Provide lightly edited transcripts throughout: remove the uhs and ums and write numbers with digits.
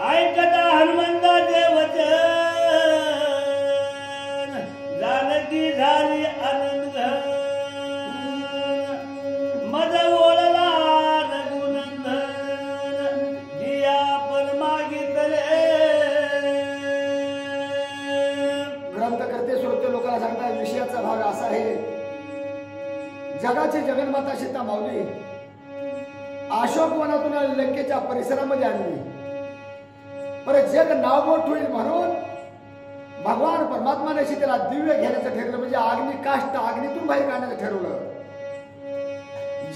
ऐकता हनुमंताचे वचन जानकी झाली आनंद मज ओळला रघुनंदन जिया पण मागितले. ग्रंथकर्ते श्रोते लोकांना सांगतात विषयाचा भाग असा आहे. जगाची जगन्माता सीता माऊली अशोकवनातून लंकेच्या परिसरामध्ये आणली. पर जग नावबोट होईल म्हणून भगवान परमात्माने सीतेला दिव्य घेण्याचं ठरवलं. म्हणजे अग्नी काष्ट अग्नीतून बाहेर काढण्याचं ठरवलं.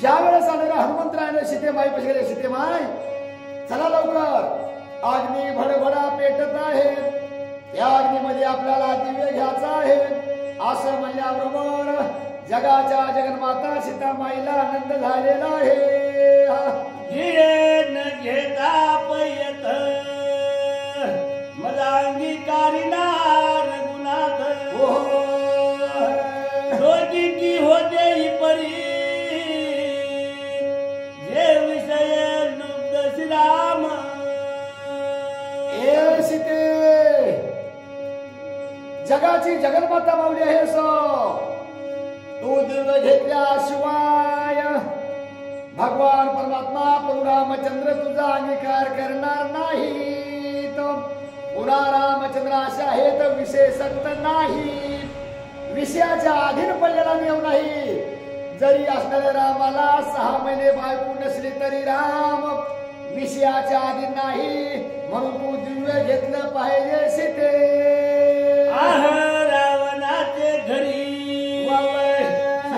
ज्या वेळेस आलेल्या हनुमंतरायाने सीतेमाई पैसे गेले. सीतेमाई चला लवकर, अग्नी भडभडा पेटत आहे, त्या अग्नीमध्ये आपल्याला दिव्य घ्यायचं आहे. असं म्हणल्याबरोबर जगाच्या जगन्माता सीतामाईला आनंद झालेला आहे. न घेता पयत अंगीकारिना रघुनाथ रोजी की होते ही परी जे विषय लुप्त श्रीराम. ए सीते, जगाची जगन्माता माऊली आहे तू दिव्य घेतल्याशिवाय भगवान परमात्मा प्रभू रामचंद्र तुझा अंगीकार करणार नाही. पुन्हा रामचंद्र असे आहेत विशेषत नाही, विषयाच्या अधीन पडलेला नियम नाही. जरी असणाऱ्या रामाला 6 महिने बायको नसली तरी राम विषयाच्या अधीन नाही. म्हणून तू दिव्य घेतलं पाहिजे सीते. रावणाचे घरी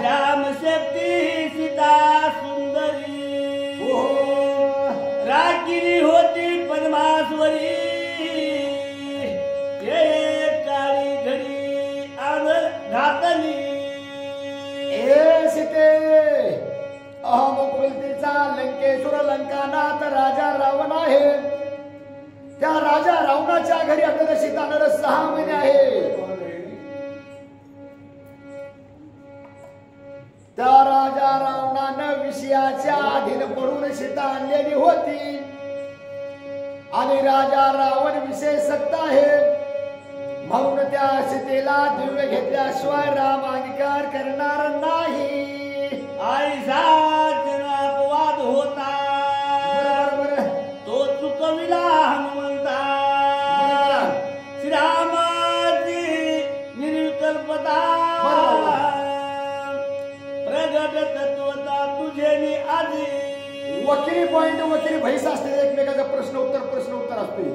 राम शक्ती सीता सुंदरी रागिनी होती पद्मास्वरी. अहम कुलतीचा लंकेश्वर लंकानाथ राजा रावण आहे. त्या राजा रावणाच्या घरी आपल्याला सीता नर 6 महिने आहे. त्या राजा रावणानं विषयाच्या अधीन पडून सीता आणलेली होती. आणि राजा रावण विषयसक्त आहे म्हणून त्या सीतेला दिव्य घेतल्याशिवाय राम अंगीकार करणार नाही. आईचा अपवाद होता तो चुकविला हनुमंता. श्रीरामाची निर्विकल्पता प्रगट तत्वता तुझे आधी. वकिली पॉइंट वकिली भैस असते. एकमेकाचा प्रश्न उत्तर असते.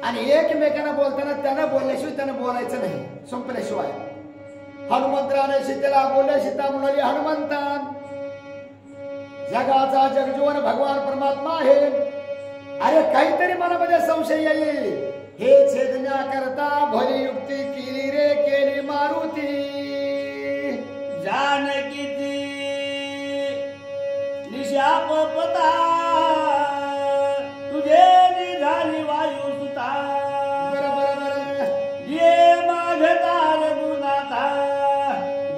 आणि एकमेकांना बोलताना त्यानं बोलल्याशिवाय त्यानं बोलायचं नाही संपल्याशिवाय. हनुमंतराने सीतेला बोलले. सीता म्हणाली हनुमंता जगाचा जगजीवन भगवान परमात्मा आहे. अरे काहीतरी मनामध्ये संशय येईल. हे छेदण्याकरता भली युक्ती केली रे केली मारुती. जानकीची निशाप पता तुझे निघाली वायू सुता. ये माझा रघुनाथा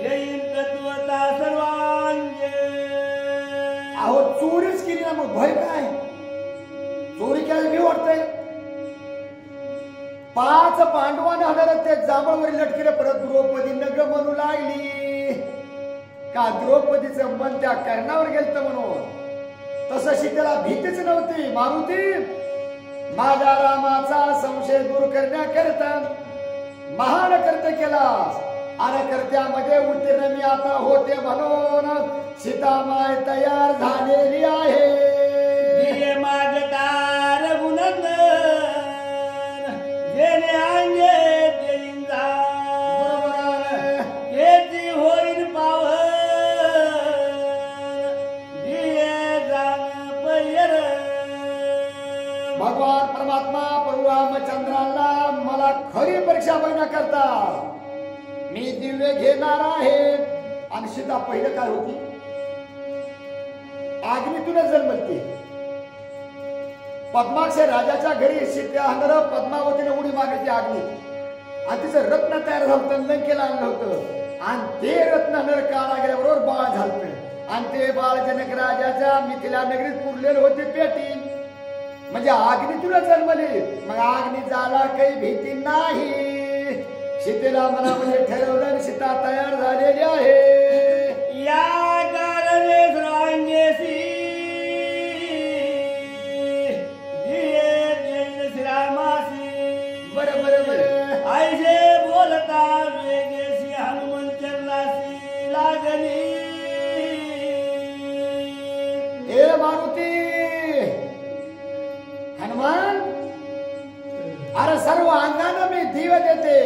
जैन तत्वता सर्वांगे. अहो चोरीच केली ना मग भय काय? चोरी केली मी वाटतंय. 5 पांडवांना हाणारत ते जांभळवरी लटकेले. परत द्रौपदी नग म्हणू लागली का द्रौपदीचं मन त्या कर्णावर गेलत म्हणून. तसं सीतेला भीतीच नव्हती. मारुती माझ्या रामाचा संशय दूर करण्याकरता महान कर्त्य केलास. आणि कर्त्यामध्ये उत्तीर्ण मी आता होते म्हणून सीतामाय तयार झालेली आहे. माझदार गुणंदन जेने अंगे देईंदा येती होईल पावन दिये जाण पैर. भगवान परमात्मा प्रभू रामचंद्राला मला खरी परीक्षा बघण्याकरता मी दिव्य घेणार आहे. आणि सीता पहिलं काय होती? अग्नीतूनच जन्मली. पद्माक्ष राजाच्या घरी सीता हंगर पद्मावतीने उडी मारली ती अग्नी आणि तिचं रत्न तयार झालं, लंकेला आणलं होतं आणि ते रत्न नर काळा गेल्याबरोबर बाळ झालं आणि ते बाळ जनक राजाच्या मिथिला नगरीत पुरलेलं होते पेटी. म्हणजे अग्नीतूनच जन्मली. मग अग्नी झाला काही भीती नाही. सीतेला मनामध्ये ठरवलं, सीता तयार झालेली आहे. या कारणे सर्वांगेसी श्रीरामासी बरोबर आयशे बोलता वेगेशी हनुमंत चरणासी लागली. हे मारुती हनुमान, अरे सर्व अंगानं मी दिव्य देते.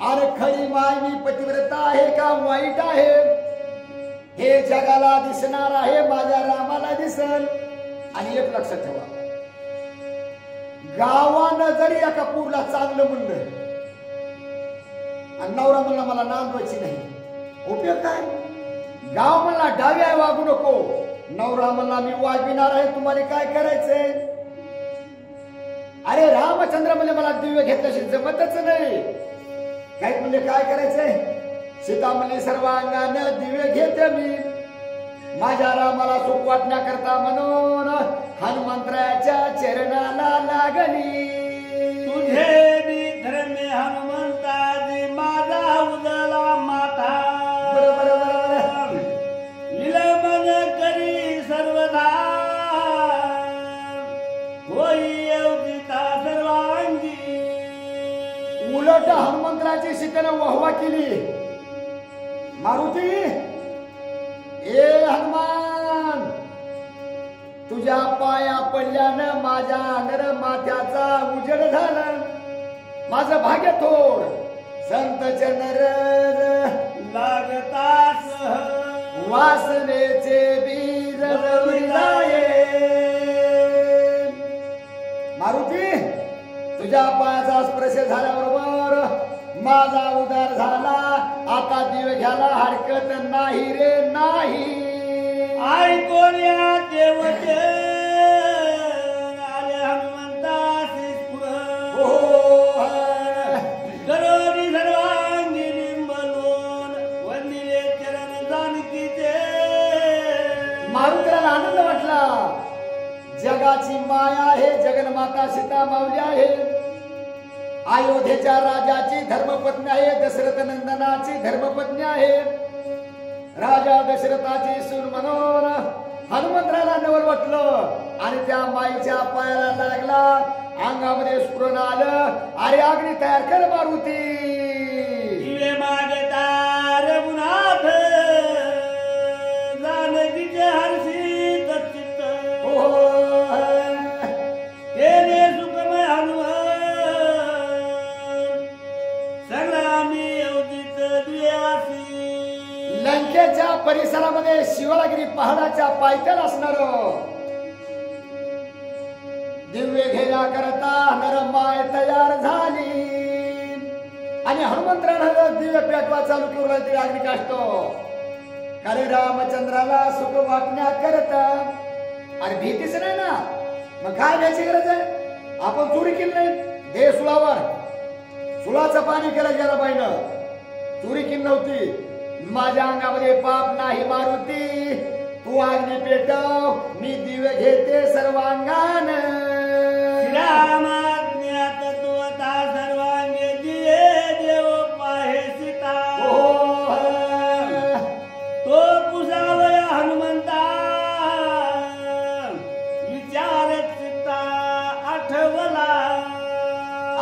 अरे खरी माय मी पतिव्रता आहे का वाईट आहे हे जगाला दिसणार आहे, माझ्या रामाला दिसल. आणि एक लक्षात ठेवा, गावानं जरी एका पूरला चांगलं म्हणलं आणि नवरा म्हणला मला नांदवायची नाही, उपयोग काय? गाव म्हणला डाव्या वागू नको, नवरा म्हणला मी वागविणार आहे, तुम्हाला काय करायचंय? अरे रामचंद्र म्हणजे मला दिव्य घेतल्याशी जमतच नाही. काही म्हणजे काय करायचंय? सीता म्हणली सर्वांगानं दिव्य घेते मी, माझ्या रामाला सुख वाटण्याकरता म्हणून हनुमंतराच्या चरणाला लागली. तुझे बी धर्मे हनुमंताजी माझा उदला माता. बरोबर लीलमन करी सर्वदा होई अवजिता सर्वांगी. उलट हनुमंतराची सीतेनं वाहवा केली. मारुती ए हनुमान, तुझ्या पाया पडल्यानं माझ्या नर माथ्याचा उजेड झाला. माझं भाग्य थोर संत नर लागतास वासनेचे बीज रविलाये. मारुती तुझ्या पायाचा स्पर्श झाल्याबरोबर माझा उद्धार झाला. आता दिव घ्यायला हरकत नाही रे नाही. आई कोण्या देवते आले हनुमंतासी करोनी सर्वांगी लिंबलोन वंदिले चरण जानकीचे. मारुतीला आनंद वाटला. जगाची माया आहे, जगन्माता सीता माऊली आहे. अयोध्येच्या राजाची धर्मपत्नी आहे, दशरथ नंदनाची धर्मपत्नी आहे. राजा दशरथाची सून म्हणून हनुमंतराला नवल वाटलं आणि त्या माईच्या पायाला लागला. अंगामध्ये स्फुरण आलं. अरे अग्नी तयार कर मारुती. दिवे मागता रघुनाथ जानकीचे हर्षित चित्त. तेने सुखमय हनुमान संग्रामी अवजित द्व्यासी. लंकेच्या परिसरामध्ये शिवलागिरी पहाडाच्या पायथ्याला असणार दिव्य घेण्याकरता नरमाय तयार झाली. आणि हनुमंतरानं दिव्य पेटवा चालू केला तरी अग्नी काढतो. अरे रामचंद्राला सुख वाटण्याकरता. अरे भीतीच नाही ना, मग काय घ्यायची गरज आहे? आपण चोरी केली नाही, दे सुळावर. सुळाचं पाणी केलं जराबाईनं, चोरी केली नव्हती. माझ्या अंगामध्ये पाप नाही मारुती, तू अग्नी पेटव, मी दिवे घेते सर्वांगान. रामाज्ञात तत्वता सर्वांगे दिये देव पाहे सीता. तो कुसावया हनुमंता विचारत सीता आठवला.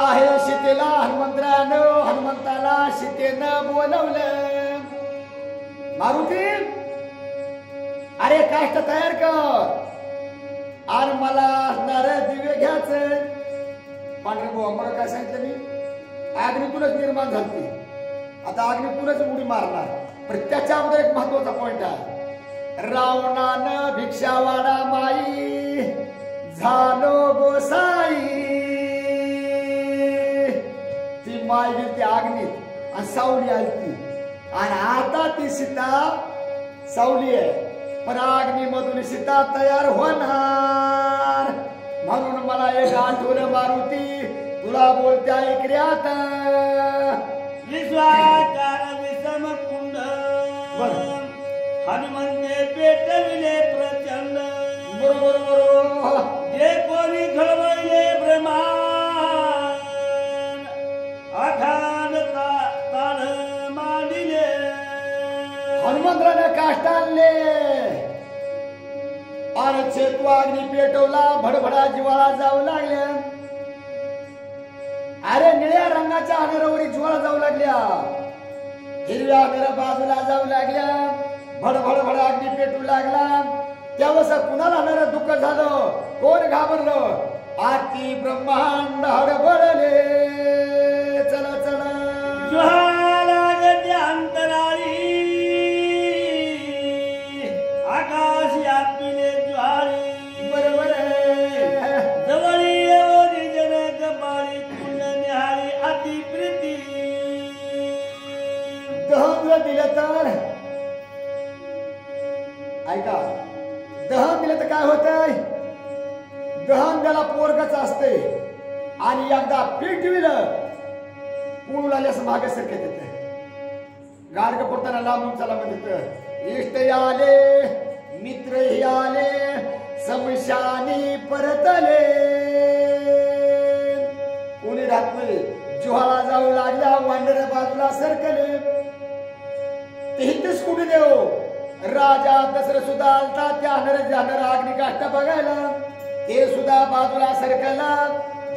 आहे सीतेला हनुमंतरानं, हनुमंताला सीतेनं बोलवलं. मारुती अरे काष्ट तयार कर आणि मला असणार दिवे घ्यायचं. पांढरे भाऊ मला काय सांगितलं मी? अग्नीतूनच निर्माण झाली. आता अग्नीतूनच उडी मारणार. पण त्याच्यामध्ये एक महत्वाचा पॉइंट आहे. रावणानं भिक्षा वाडा माई झालो गोसाई. ती माय गेली ती अग्नीत आणि सावली आली ती. आणि आता ती सीता सावली आहे पण अग्नीमधून सीता तयार होणार. म्हणून मला एक आठवलं मारुती तुला बोलते ऐकऱ्यात. विश्वाकार विषम कुंड हनुमंते पेटविले प्रचंड. बरोबर बरोबर. जे कोणी घडवले ब्रह्मांड अखांड ताड मांडिले. हनुमंतराने काष्ट आणले आणि चेतू अग्नी पेटवला. भडभडा जिवाळा जाऊ लागल्या. अरे निळ्या रंगाच्या अनेरावरी ज्वाळा जाऊ लागल्या. हिरव्या अनेरा बाजूला जाऊ लागल्या. भडभड भड अग्नी पेटू लागला. त्यावेळेस कुणाला अनेरा दुःख झालं. कोण घाबरलं. आरती ब्रह्मांड हडबडले. चला चला ज्वालागती अंतराळी आकाश व्यापिले ज्वाळी. बरोबर जवळी येऊनी जनक बाळी कुंड निहाळी अति प्रीती. दहन जर दिलं तर ऐका दहन दिलं तर काय होतंय. दहन त्याला पोरगच असते आणि एकदा पीठ दिलं पूर्ण आल्यास मागे सरकेत येते. गाडग पडताना लांबून चला म्हणत इष्ट आले मित्र आले समशानी परतले. कोणी राहत नाही. ज्वाळा जाऊ लागल्या. वांडर बाजूला सरकले. ते हितच कुठे देव राजा दशरथ सुद्धा आलता. त्या नर अग्नी काष्ट बघायला. ते सुद्धा बाजूला सरकला.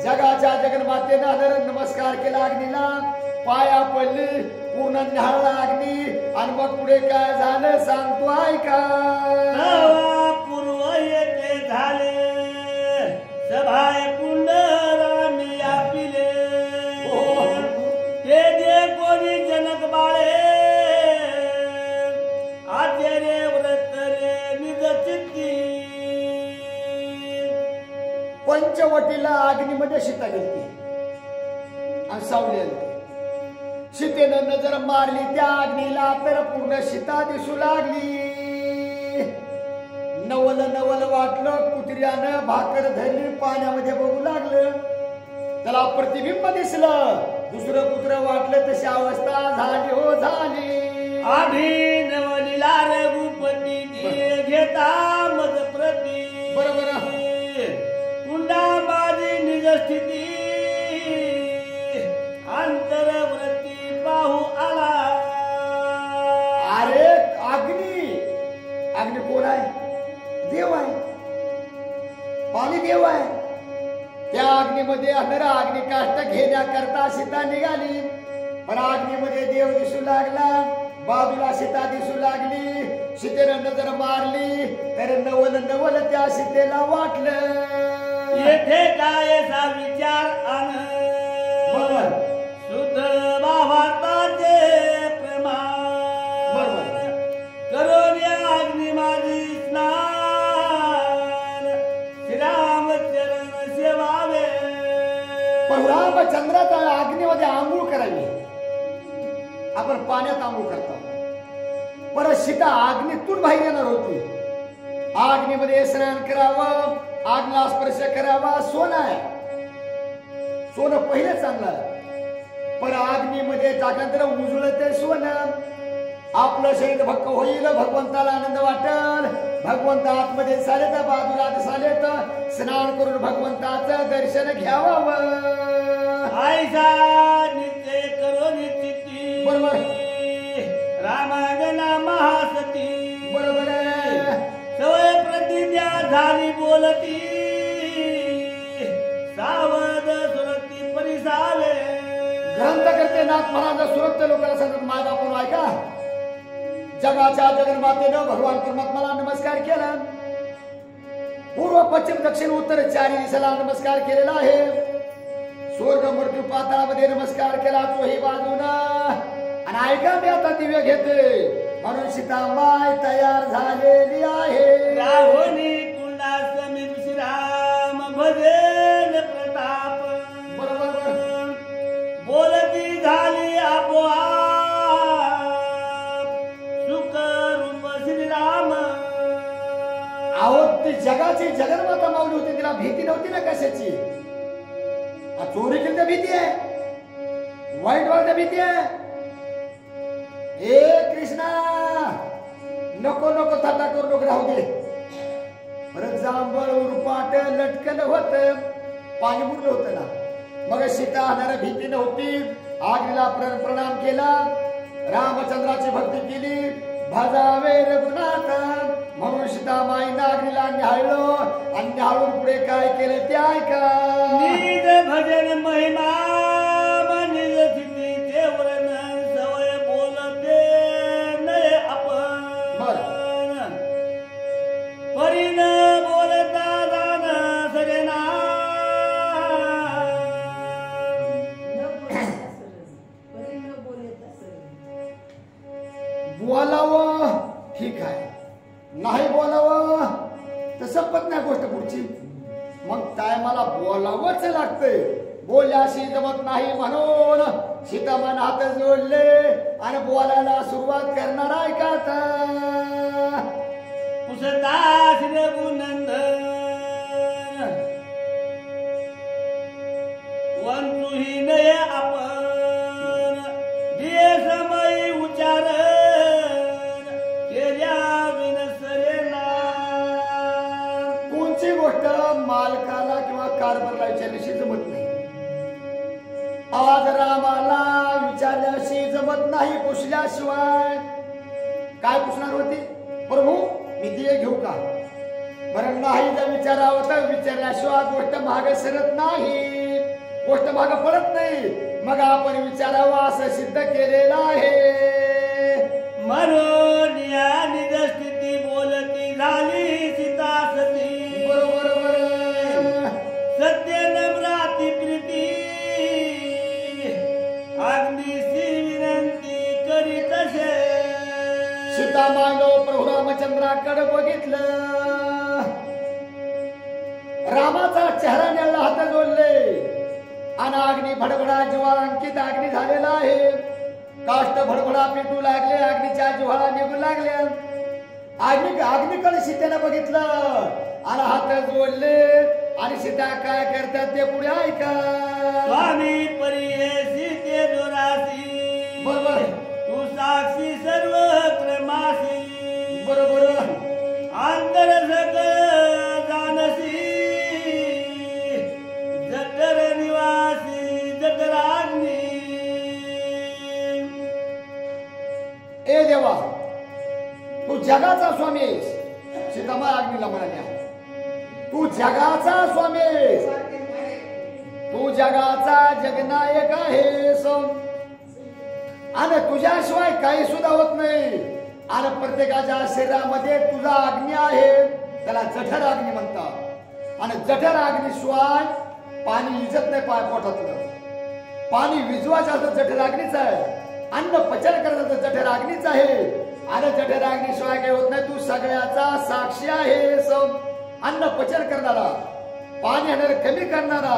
जगाच्या जगन्मातेला नमस्कार केला अग्नीला. पाया पडली. पूर्ण न्याहाळला अग्नी. आणि मग पुढे काय झालं सांगतो ऐका. पूर्व येथे झाले सभाय कुंड रामी व्यापिले. ते जे कोणी जनक बाळे आचार्य व्रत रे निज चित्ती. पंचवटीला अग्नीमध्ये सीता गेली आणि सावली आली. सीतेनं नजर मारली त्या अग्नीला तर पूर्ण सीता दिसू लागली. नवल नवल वाटलं. कुत्र्यानं भाकर धरली पाण्यामध्ये बघू लागलं. त्याला प्रतिबिंब दिसलं. दुसरं कुत्र वाटलं तशी अवस्था झाली हो झाली. आधी नवलीला रघुपती घेता मज प्रती. बरोबर कुंडा माझी निज स्थिती अंतरवृत्ती पाहू आला. अरे अग्नी अग्नी कोण आहे. देव आहे. पाणी देव आहे. त्या अग्नीमध्ये अंधरा अग्नी काष्ट घेण्याकरता सीता निघाली. पण अग्नीमध्ये देव दिसू लागला. बाजूला सीता दिसू लागली. सीतेनं नजर मारली तर नवल नवल त्या सीतेला वाटलं. येथे काय सा विचार आण शुद्ध भावाचे प्रमाण करून या अग्नी माझी स्नान श्रीरामचरण सेवावे. पण रामचंद्राचा अग्नीमध्ये आंघोळ करावी. आपण पाण्यात आंघोळ करतो. परत सीता अग्नीतून बाहेर येणार होती. अग्नीमध्ये स्नान करावं. आगला स्पर्श करावा. सोनं आहे. सोनं पहिलं चांगलं. पण अग्नीमध्ये टाकल्यानंतर उजळते सोनं. आपलं शरीर भक्क होईल. भगवंताला आनंद वाटल. भगवंत आतमध्ये झाले तर बाजूला झाले तर स्नान करून भगवंताचं दर्शन घ्यावं. आयसा नित्य करो निश्चिती. बरोबर रामागना महासती. बरोबर सवय प्रतिज्ञा झाली बोलती सावध सुरती परिसावे. ग्रंथ करते नाथ महाराज सुरत लोकांना सांगत माझा आपण ऐका. जगाच्या जगन्मातेनं भगवान परमात्माला नमस्कार केला. पूर्व पश्चिम दक्षिण उत्तर चारी दिशेला नमस्कार केलेला आहे. स्वर्ग मृत्यू पाताळामध्ये नमस्कार केला चोही बाजूनं. आणि ऐका मी आता दिव्य घेते. म्हणून सीतामाय तयार झालेली आहे. राहुनी कुंडा समीप श्रीराम जगाची जगन्माता माऊली होती, तिला भीती नव्हती ना कशाची. चोरी केली तर भीती आहे, वाईट वाटत भीती आहे. हे कृष्णा नको नको थट्टा करू नको, राहू दे. परत जांभळ उरपाट लटकल होत, पाणी मुरलं होतं ना. मग सीता आणणार भीती नव्हती, आगीला प्रणाम केला, रामचंद्राची भक्ती केली, भजावे रघुनाथ म्हणून सीतामाईनं अग्नीला न्याहाळलं. आणि न्याहाळून पुढे काय केलं ते ऐका. निज भजन महिमा निज स्थिती ते वर्णन सवय बोलते नये आपण. परीन बोलता जाण सजना. बोलावं ठीक आहे, नाही बोलावं तर संपत नाही गोष्ट पुढची. मग काय मला बोलावंच लागतंय. बोलल्याशी जमत नाही म्हणून सीतामान हात जोडले आणि बोलायला सुरुवात करणार आहे का आता. पुसदास रघुनंदन वंतुही नये आपण. दिये समय उच्चारण केल्या विनसरेना. कोणची गोष्ट मालकाला किंवा कारभारला विचारल्याशी जमत नाही. आज रामाला विचारल्याशी जमत नाही, पुसल्याशिवाय. काय पुसणार होती, प्रभू मी दिये घेऊ का. बरं नाही जर विचारावं तर विचारल्याशिवाय गोष्ट मागे सरत नाही, गोष्ट मागे पडत नाही. मग आपण विचारावं असं सिद्ध केलेलं आहे. म्हणून या निज स्थिती बोलती झाली सीता सती. बरोबर सत्य नम्राती प्रीती अग्निशी विनंती करी तसे. सीतामाईनं प्रभू रामचंद्राकडे बघितलं, रामाचा चेहरा न्यायला हात जोडले आणि अग्नी भडभडा ज्वाळांकित अग्नी झालेला आहे. काष्ट भडभडा पेटू लागले, अग्नीच्या ज्वाळा निघू लागल्या. अग्नीकडे सीतेनं बघितलं आणि हात जोडले आणि सीता काय करतात ते पुढे ऐका. स्वामी परिये सीते दोरासी. बरोबर तू साक्षी सर्व क्रमासी. बरोबर अंतर सकळ जानसी. जठर निवासी जठराग्नी. ए देवा तू जगाचा स्वामी आहेस. सीतामाई अग्नीला म्हणाल्या तू जगाचा स्वामी आहेस, तू जगाचा जगनायक आहेस आणि तुझ्याशिवाय काही सुद्धा होत नाही. आणि प्रत्येकाच्या शरीरामध्ये तुझा अग्नी आहे, त्याला जठर अग्नी म्हणतात. आणि जठर अग्नीशिवाय पाणी विजत नाही पोटातलं. पाणी विजवायचं असं जठर अग्नीच आहे, अन्न पचन करायचं जठर अग्नीच आहे. आणि जठर अग्नीशिवाय काही होत नाही. तू सगळ्याचा साक्षी आहेस, अन्न पचन करणारा, पाणी येणार कमी करणारा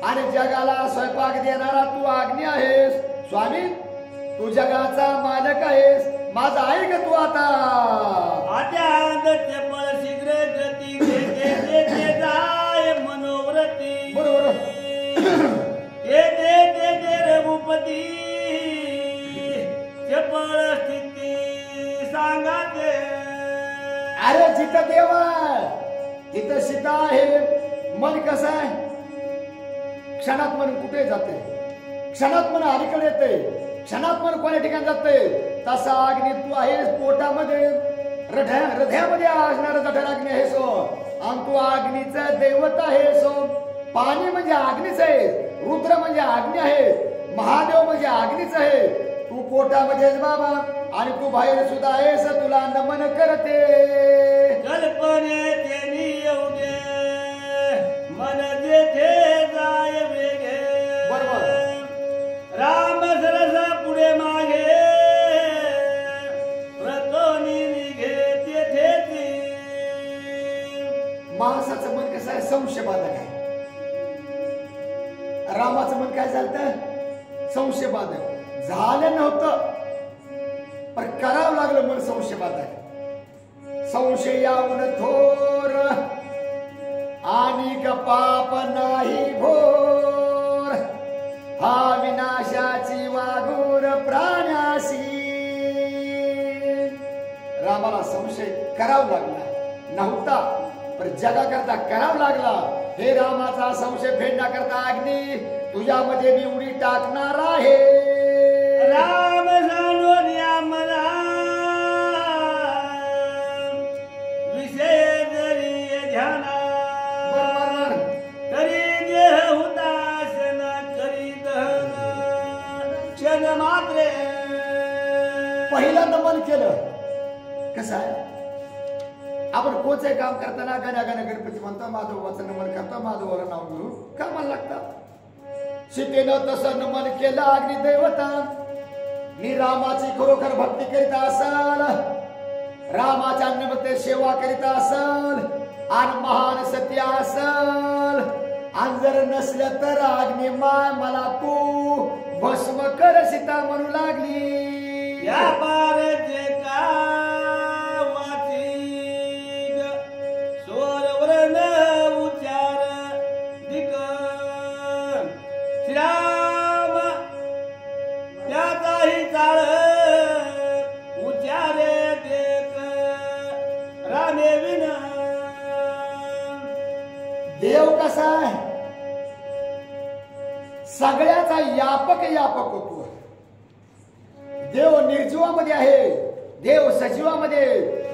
आणि जगाला स्वयंपाक देणारा तू अग्नी आहेस. स्वामी तू जगाचा मालक आहेस, माझा ऐक तू आता. चपळ शीघ्र गती देते जाय मनोव्रती. बरोबर ते रघुपती चपळ स्थिती सांगा दे. अरे जिथं देव आहे तिथं सीता आहे. मन कसं आहे, क्षणात मन कुठे जाते, क्षणात मन अलीकडे येते, क्षणात मन कोण्या ठिकाणी जाते. तसा अग्नी तू आहेस पोटामध्ये, हृदयामध्ये असणारा जठर अग्नी आहेस आणि तू अग्नीचं दैवत आहेस. पाणी म्हणजे अग्नीच आहे, रुद्र म्हणजे अग्नी आहे, महादेव म्हणजे अग्नीच आहे. तू पोटामध्येच बाबा आणि तू बाहेर सुद्धा आहेस. तुला नमन करते. कल्पने तेनी येऊ दे मन जेथे जाय वेगे. बरोबर राम सरसा पुढे मागे प्रतोनी निघे तेथे. माणसाचं मन कसं आहे, संशयबाधक आहे. रामाचं मन काय झालं, संशयबाधक. झालं नव्हतं पण करावं लागलं, मन संशयबाधक. संशयावून थोर आणि पाप नाही घोर, हा विनाशाची वाघूर प्राण्यासी. रामाला संशय करावा लागला नव्हता, पण जगाकरता करावा लागला. हे रामाचा संशय फेडण्याकरता अग्नी तुझ्यामध्ये मी उडी टाकणार आहे. राम जाणून या मला विषय जरी ध्याना, तरी देह हुतासन करी दहन क्षण मात्रे. पहिलं नमन केलं. कसं आहे, आपण कोणचंही काम करताना गण्या गणपती म्हणतो, माधवाचं नमन करतो, माधवाला नाव घेऊ कामाला लागतात. सीतेनं तसं नमन केलं अग्निदैवता. मी रामाची खरोखर भक्ती करीत असल, रामाच्या निमित्त सेवा करीत असल आणि महान सत्य असल, आणि जर नसलं तर अग्निमाय मला तू भस्म कर सीता म्हणू लागली. या पारचे का श्रीराम त्याचाही चाळ उच्चारे देत रामे विन. देव कसा आहे, सगळ्याचा यापक होतो. देव निर्जीवामध्ये आहे, देव सजीवामध्ये,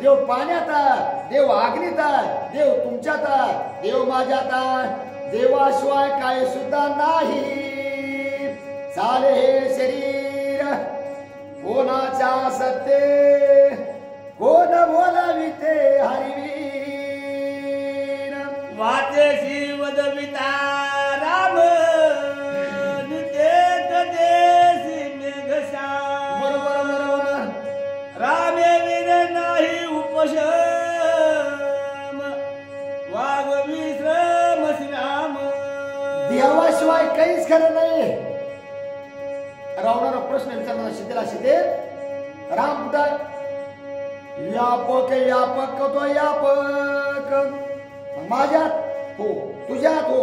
देव पाण्यात आहे, देव अग्नीत आहे, देव तुमच्यात आहे, देव माझ्यात आहे. देवाशिवाय काय सुद्धा नाही. चाले हे शरीर कोणाच्या सत्ते, कोण बोलाविते हरिवीर. वाचेशी वदविता राम नितेत देशी मेघश्याम. बरोबर. रामे विन नाही उपशम वाघ विश्रम श्रीराम. देवाशिवाय काहीच खरं नाही. रावणारा प्रश्न विचारला सीतेला, सीते राम कुठं? यापक तो यापक माझ्यात हो, तुझ्यात हो,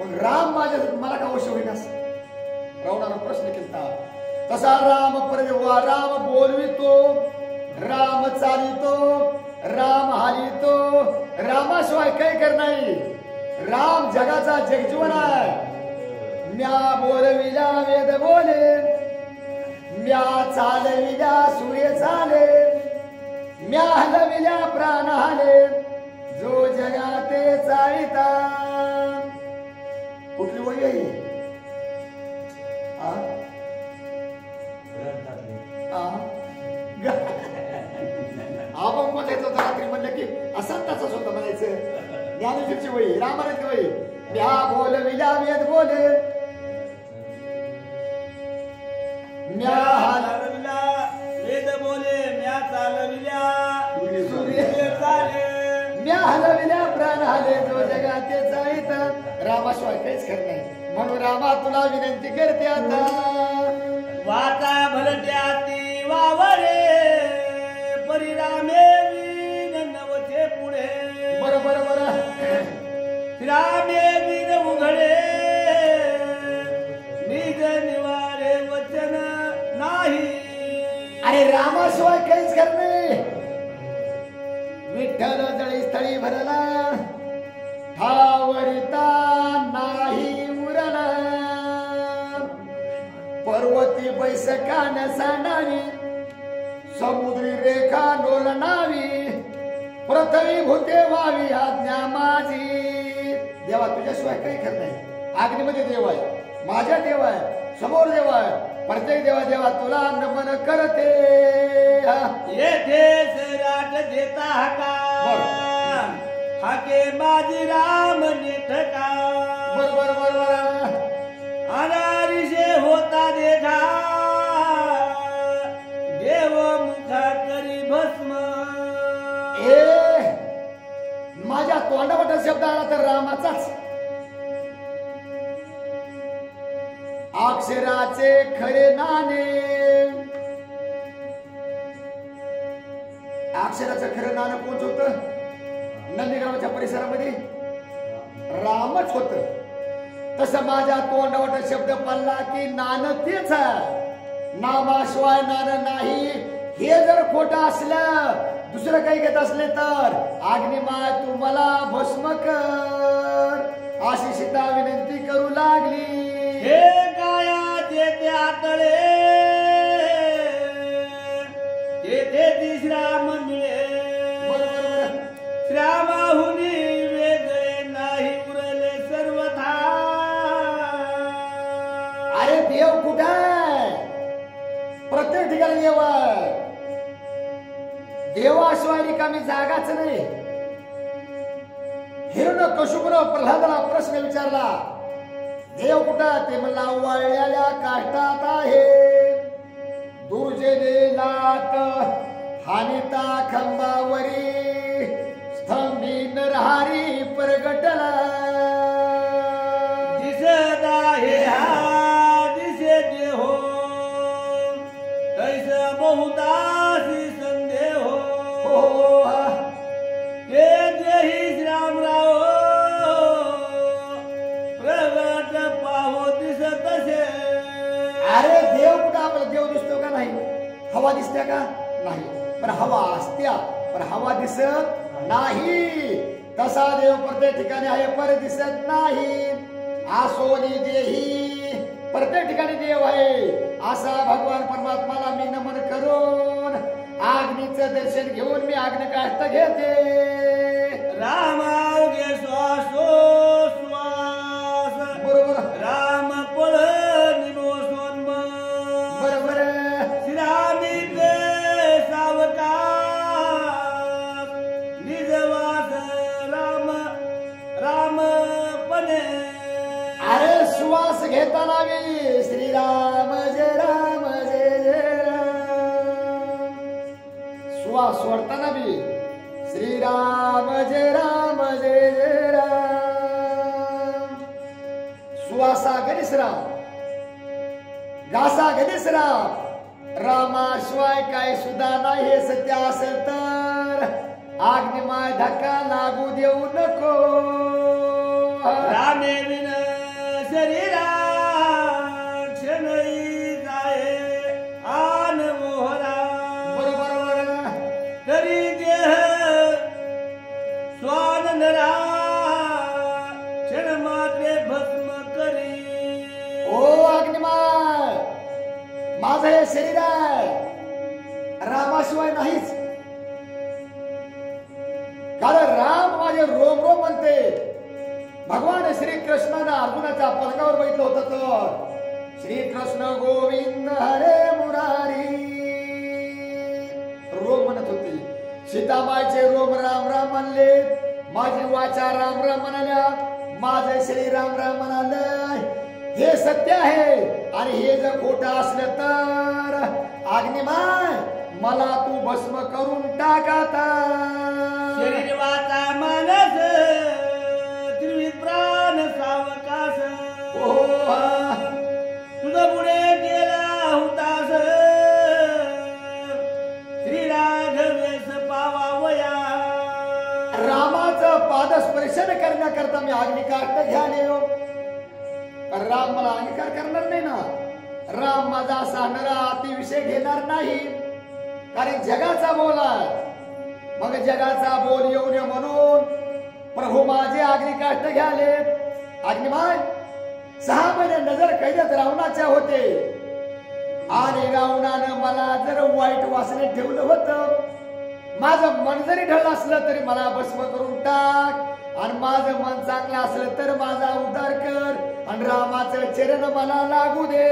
मग राम माझ्यात मला का अवश्य होईनास? रावणारा प्रश्न केला. तसा राम परदेवा, राम बोलवितो, राम चालितो, राम हालितो. रामाशिवाय काही कर नाही. राम जगाचा जगजीवन आहे. म्या बोलविल्या वेद बोले, म्या चालविल्या सूर्य चाले, म्या हलविल्या प्राण हाले, जो जगाते चालिता. कुठली वही आहे? आपण म्हणायचं रात्री म्हणलं की असाच त्याचा स्वतः म्हणायचं. ज्ञानेश्वरची वही, रामायणाची वही. म्या बोलविल्या वेद बोले, म्या चालविल्या वेद बोले, म्या चालविल्या सूर्य चाले, म्या हलविल्या प्राण हाले, जो जगाते चालित. रामाशिवाय काहीच खरं नाही. म्हणून रामा तुला विनंती करते आता. वाचा भलत्याती वावरे परिरामे विन नवचे पुढे. बरोबर. रामे विन उघडे निज निवारे वचन नाही. अरे रामाशिवाय काहीच खरं नाही. विठ्ठल जळी स्थळी भरला, ठावरिता नाही उरला. पर्वती बैसका नसानावी, समुद्री रेखा डोलनावी, प्रथमी भूते व्हावी आज्ञा माझी. देवा तुझ्याशिवाय काही खरं नाही. अग्नीमध्ये देव आहे, माझ्या देव आहे, समोर देव आहे. प्रत्येक देवा तुला नमन करते. येथे सराट देता हाका, हाके माझी राम नेठका. बरोबर. अनारिशे होता देठा, देव मुखा करी भस्म. माझ्या तोंडावटा शब्द आला तर रामाचाच. अक्षराचे खरे नाणे, अक्षराचं खरं नाणं कोणच होतं? नंदीगावाच्या परिसरामध्ये रामच होत. तसं माझ्या तोंडावट शब्द पडला की नान तेच आहे. नामाशिवाय नान नाही हे जर खोटं असलं, दुसरं काही घेत असले तर अग्निमाय तू मला भस्म कर अशी सीता विनंती करू लागली. हे कायाचे त्यातळे तेथे ती श्राम मिळे. श्रामाहुनी वेगळे नाही उरले सर्वथा. अरे देव कुठे आहे? प्रत्येक ठिकाणी देव आहे. देवाशिवाय रिकामी जागाच नाही. हिरण्यकशिपूनं प्रल्हादाला प्रश्न विचारला, देव कुठं? ते म्हणला वाळलेल्या काष्टात आहे. दुर्जने लाट हानिता खंबावरी स्तंभी नरहारी प्रगटला. दिसत आहे हा दिसे देहो तैस बहुतासी संदेह. हे देही श्रामराव प्रगट पाहो दिसत असे. अरे देव कुठं? आपल्याला देव दिसतो का नाही? हवा दिसते का नाही? पण हवा असत्या, पण हवा दिसत नाही. तसा देव प्रत्येक ठिकाणी आहे पर दिसत नाही. आसोनी देही प्रत्येक ठिकाणी देव आहे. असा भगवान परमात्माला मी नमन करून अग्नीचं दर्शन घेऊन मी अग्निकाष्ठ घेते. रामावगे श्वासो श्वास बरोबर राम पळ निनो सोन्म. बरोबर. श्रामी ते सावकाश निजवास राम राम पणे. अरे श्वास घेताना मी श्रीराम जय राम जय जय राम. श्वास सोडताना मी श्रीराम जय राम जय जय राम. श्वासा गणेश राम, घासा गणेश राम. रामाशिवाय काय सुद्धा नाही हे सत्य असेल तर अग्निमाय धक्का लागू देऊ नको. रामे विन शरीरा क्षणई जाये आन मोहरा. बरोबर. तरी देह स्वानंदरा क्षण मात्रे भस्म करी. ओ अग्निमाय, माझं हे शरीर आहे, रामाशिवाय नाहीच. कारण राम माझे रोम रोम म्हणते. भगवान श्रीकृष्णानं अर्जुनाच्या पलंगावर बघितलं होतं तर श्रीकृष्ण गोविंद हरे मुरारी रोम म्हणत होते. सीताबाईचे रोम राम राम म्हणले, माझी वाचा राम राम म्हणाल्या, माझं शरीर राम राम म्हणालंय. हे सत्य आहे. आणि हे जर खोटं असलं तर अग्निमाय मला तू भस्म करून टाक आता. शरीर वाचा मानस त्रिविध प्राण सावकाश. तुझं पुढे गेला होतास श्री राघवेश पावावया. रामाचं पादस्पर्शन करण्याकरता मी अग्निकाष्ठ घ्यायला येऊ. पण राम मला अंगीकार करणार नाही ना. राम माझा सांगणारा अतिविषय घेणार नाही. कारण जगाचा बोल आहे. मग जगाचा बोल येऊ नये म्हणून प्रभू माझे अग्निकाष्ठ घ्याले. अग्निमाय 6 महिने नजर कैद्यात रावणाच्या होते. आणि रावणानं मला जर वाईट वासनेत ठेवलं होतं, माझं मन जरी ढळ असलं तरी मला भस्म करून टाक. आणि माझं मन चांगलं असलं तर माझा उद्धार कर. आणि रामाचं चरण मला लागू दे.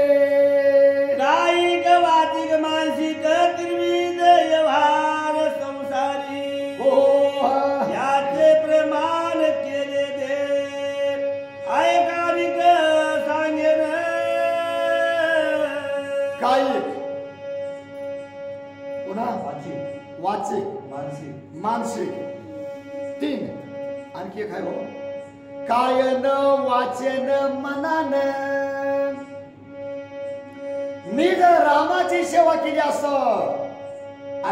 काही गवातिक मानसिक त्रिविध व्यवहार संसारी. याचे प्रमाण केले दे ऐकानिक सांगेन. काही पुन्हा वाचिक मानसिक 3 आणखी एक आहे हो. कायन वाचन मनान. मी जर रामाची सेवा केली असं,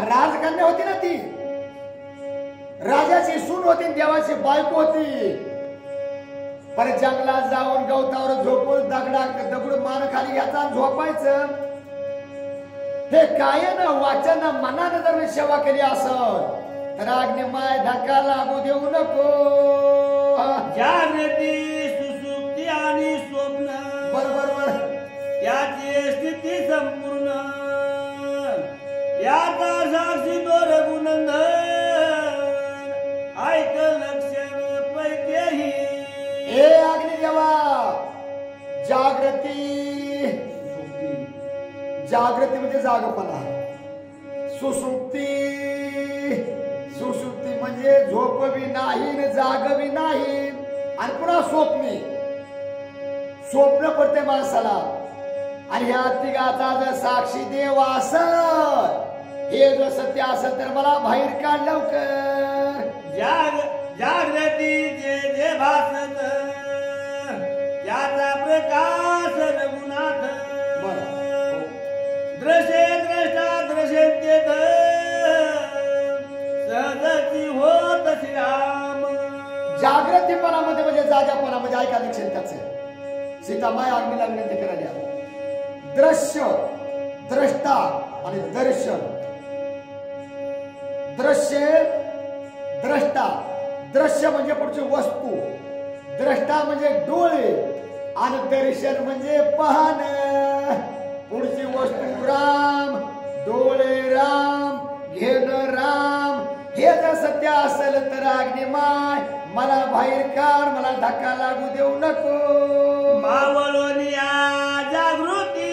राजकन्या होती ना ती, राजाची सून होती, देवाची बायको होती. परत जंगलात जाऊन गवतावर झोपून दगड मान खाली घ्यायचा आणि झोपायचं. हे कायानं वाचानं मनानं जर मी सेवा केली असं तर अग्निमाय धक्का लागू देऊ नको. जागृती सुसुप्ती आणि स्वप्न बरोबर याची स्थिती संपूर्ण याचा साक्षी दोर गुणंद ऐक लक्षण पैकेही. हे अग्निदेवा जागृती जागृती म्हणजे जागपणा. सुसुप्ती सुसुप्ती म्हणजे झोप बी नाही न जाग बी नाही. आणि पुन्हा स्वप्नी स्वप्न पडते माणसाला. आणि ह्या तिघाचा जर साक्षी देव असल हे जर सत्य असेल तर मला बाहेर काढ लवकर. जागृती जे जे भासत त्याचा प्रकाश रघुनाथ. द्रशे द्रष्टा द्रशेत सहजती होत श्रीराम. जागृतीपणामध्ये म्हणजे जाग्यापणामध्ये ऐका लक्षण त्याचं. सीतामाय अग्नीला विनंती करायला दृश्य द्रष्टा आणि दर्शन. दृश्य द्रष्टा दृश्य म्हणजे पुढची वस्तू. द्रष्टा म्हणजे डोळे आणि दर्शन म्हणजे पाहणं. पुढची वस्तू राम डोळे राम घेणं राम. हे जर सत्य असेल तर अग्निमाय मला बाहेर काढ. मला धक्का लागू देऊ नको. मावळोनिया जागृती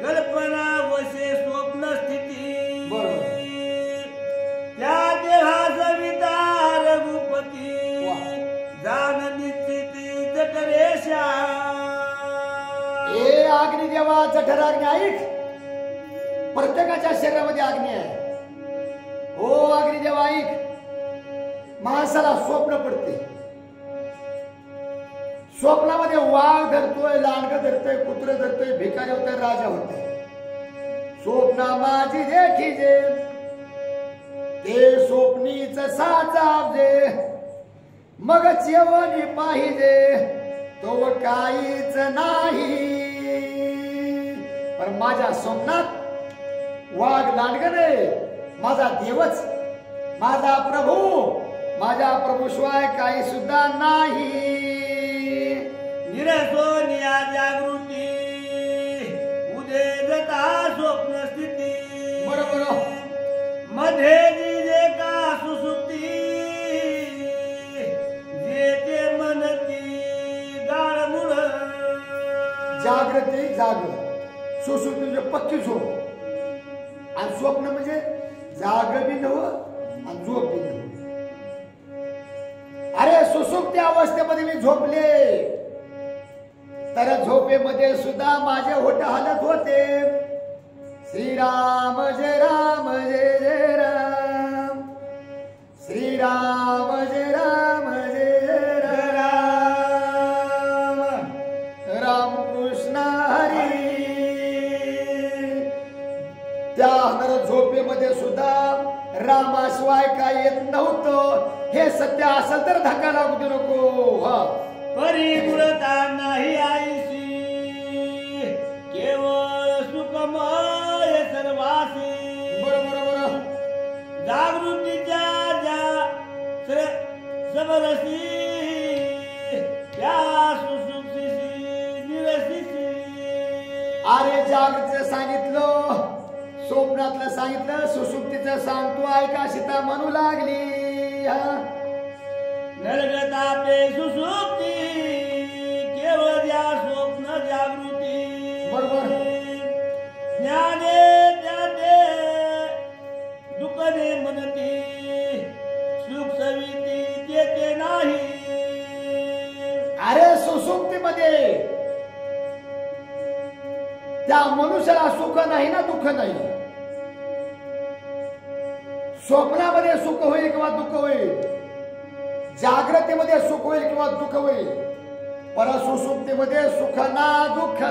कल्पना वशे स्वप्न स्थिती. त्या देहा सविता रघुपती जाण निश्चिती जठरेशा. हे अग्निदेवा जठराग्नी ऐक. प्रत्येकाच्या शरीरामध्ये अग्नी आहे. हो अग्निदेवा ऐक. माणसाला स्वप्न पडते. स्वप्नामध्ये वाघ धरतोय लांडग धरतोय कुत्र धरतोय भिकारी होतोय राजा होतोय. स्वप्ना माझी देखीजे ते स्वप्नीच साचावजे. मग जेवणी पाहिजे तो काहीच नाही. पण माझ्या स्वप्नात वाघ लांडगणे माझा देवच माझा प्रभू शिवाय काही सुद्धा नाही. निरसोनिया जागृती उदेजता स्वप्न स्थिती. बरोबर मध्ये जे का सुसुप्ती जे ते मनती गाळमुळ. जागृती जाग सुसुप्ती म्हणजे पक्की झोप आणि स्वप्न म्हणजे जाग बी नव आणि झोप बी नव. अरे सुसुप्ती अवस्थेमध्ये मी झोपले तर झोपेमध्ये सुद्धा माझे होठ हलत होते. श्रीराम जय राम जय जय राम. श्रीराम जय राम जय जय राम. राम कृष्ण हरी. त्या झोपेमध्ये सुद्धा रामाशिवाय काय येत नव्हतं. हे सत्य असेल तर धक्का लागू दे नको. परिपूर्णता नाही आईशी केवळ सुखमय सर्वासी. बरोबर जागृतीच्या समरसी त्या सुसुप्तीशी निरसीशी. अरे जागृतीचं सांगितलं स्वप्नातलं सांगितलं सुसुप्तीचं सांगतो ऐका सीता म्हणू लागली. नरगतापे सुसुप्ती केवळ या स्वप्न जागृती. बरोबर ज्ञाने त्याने दुःखने मनती सुख सविती देते नाही. अरे सुसुप्तीमध्ये त्या मनुष्याला सुख नाही ना दुःख नाही. स्वप्नामध्ये सुख होईल किंवा दुःख होईल. जागृतीमध्ये सुख होईल किंवा दुःख होईल. परत सुसुप्तीमध्ये सुख ना दुःख.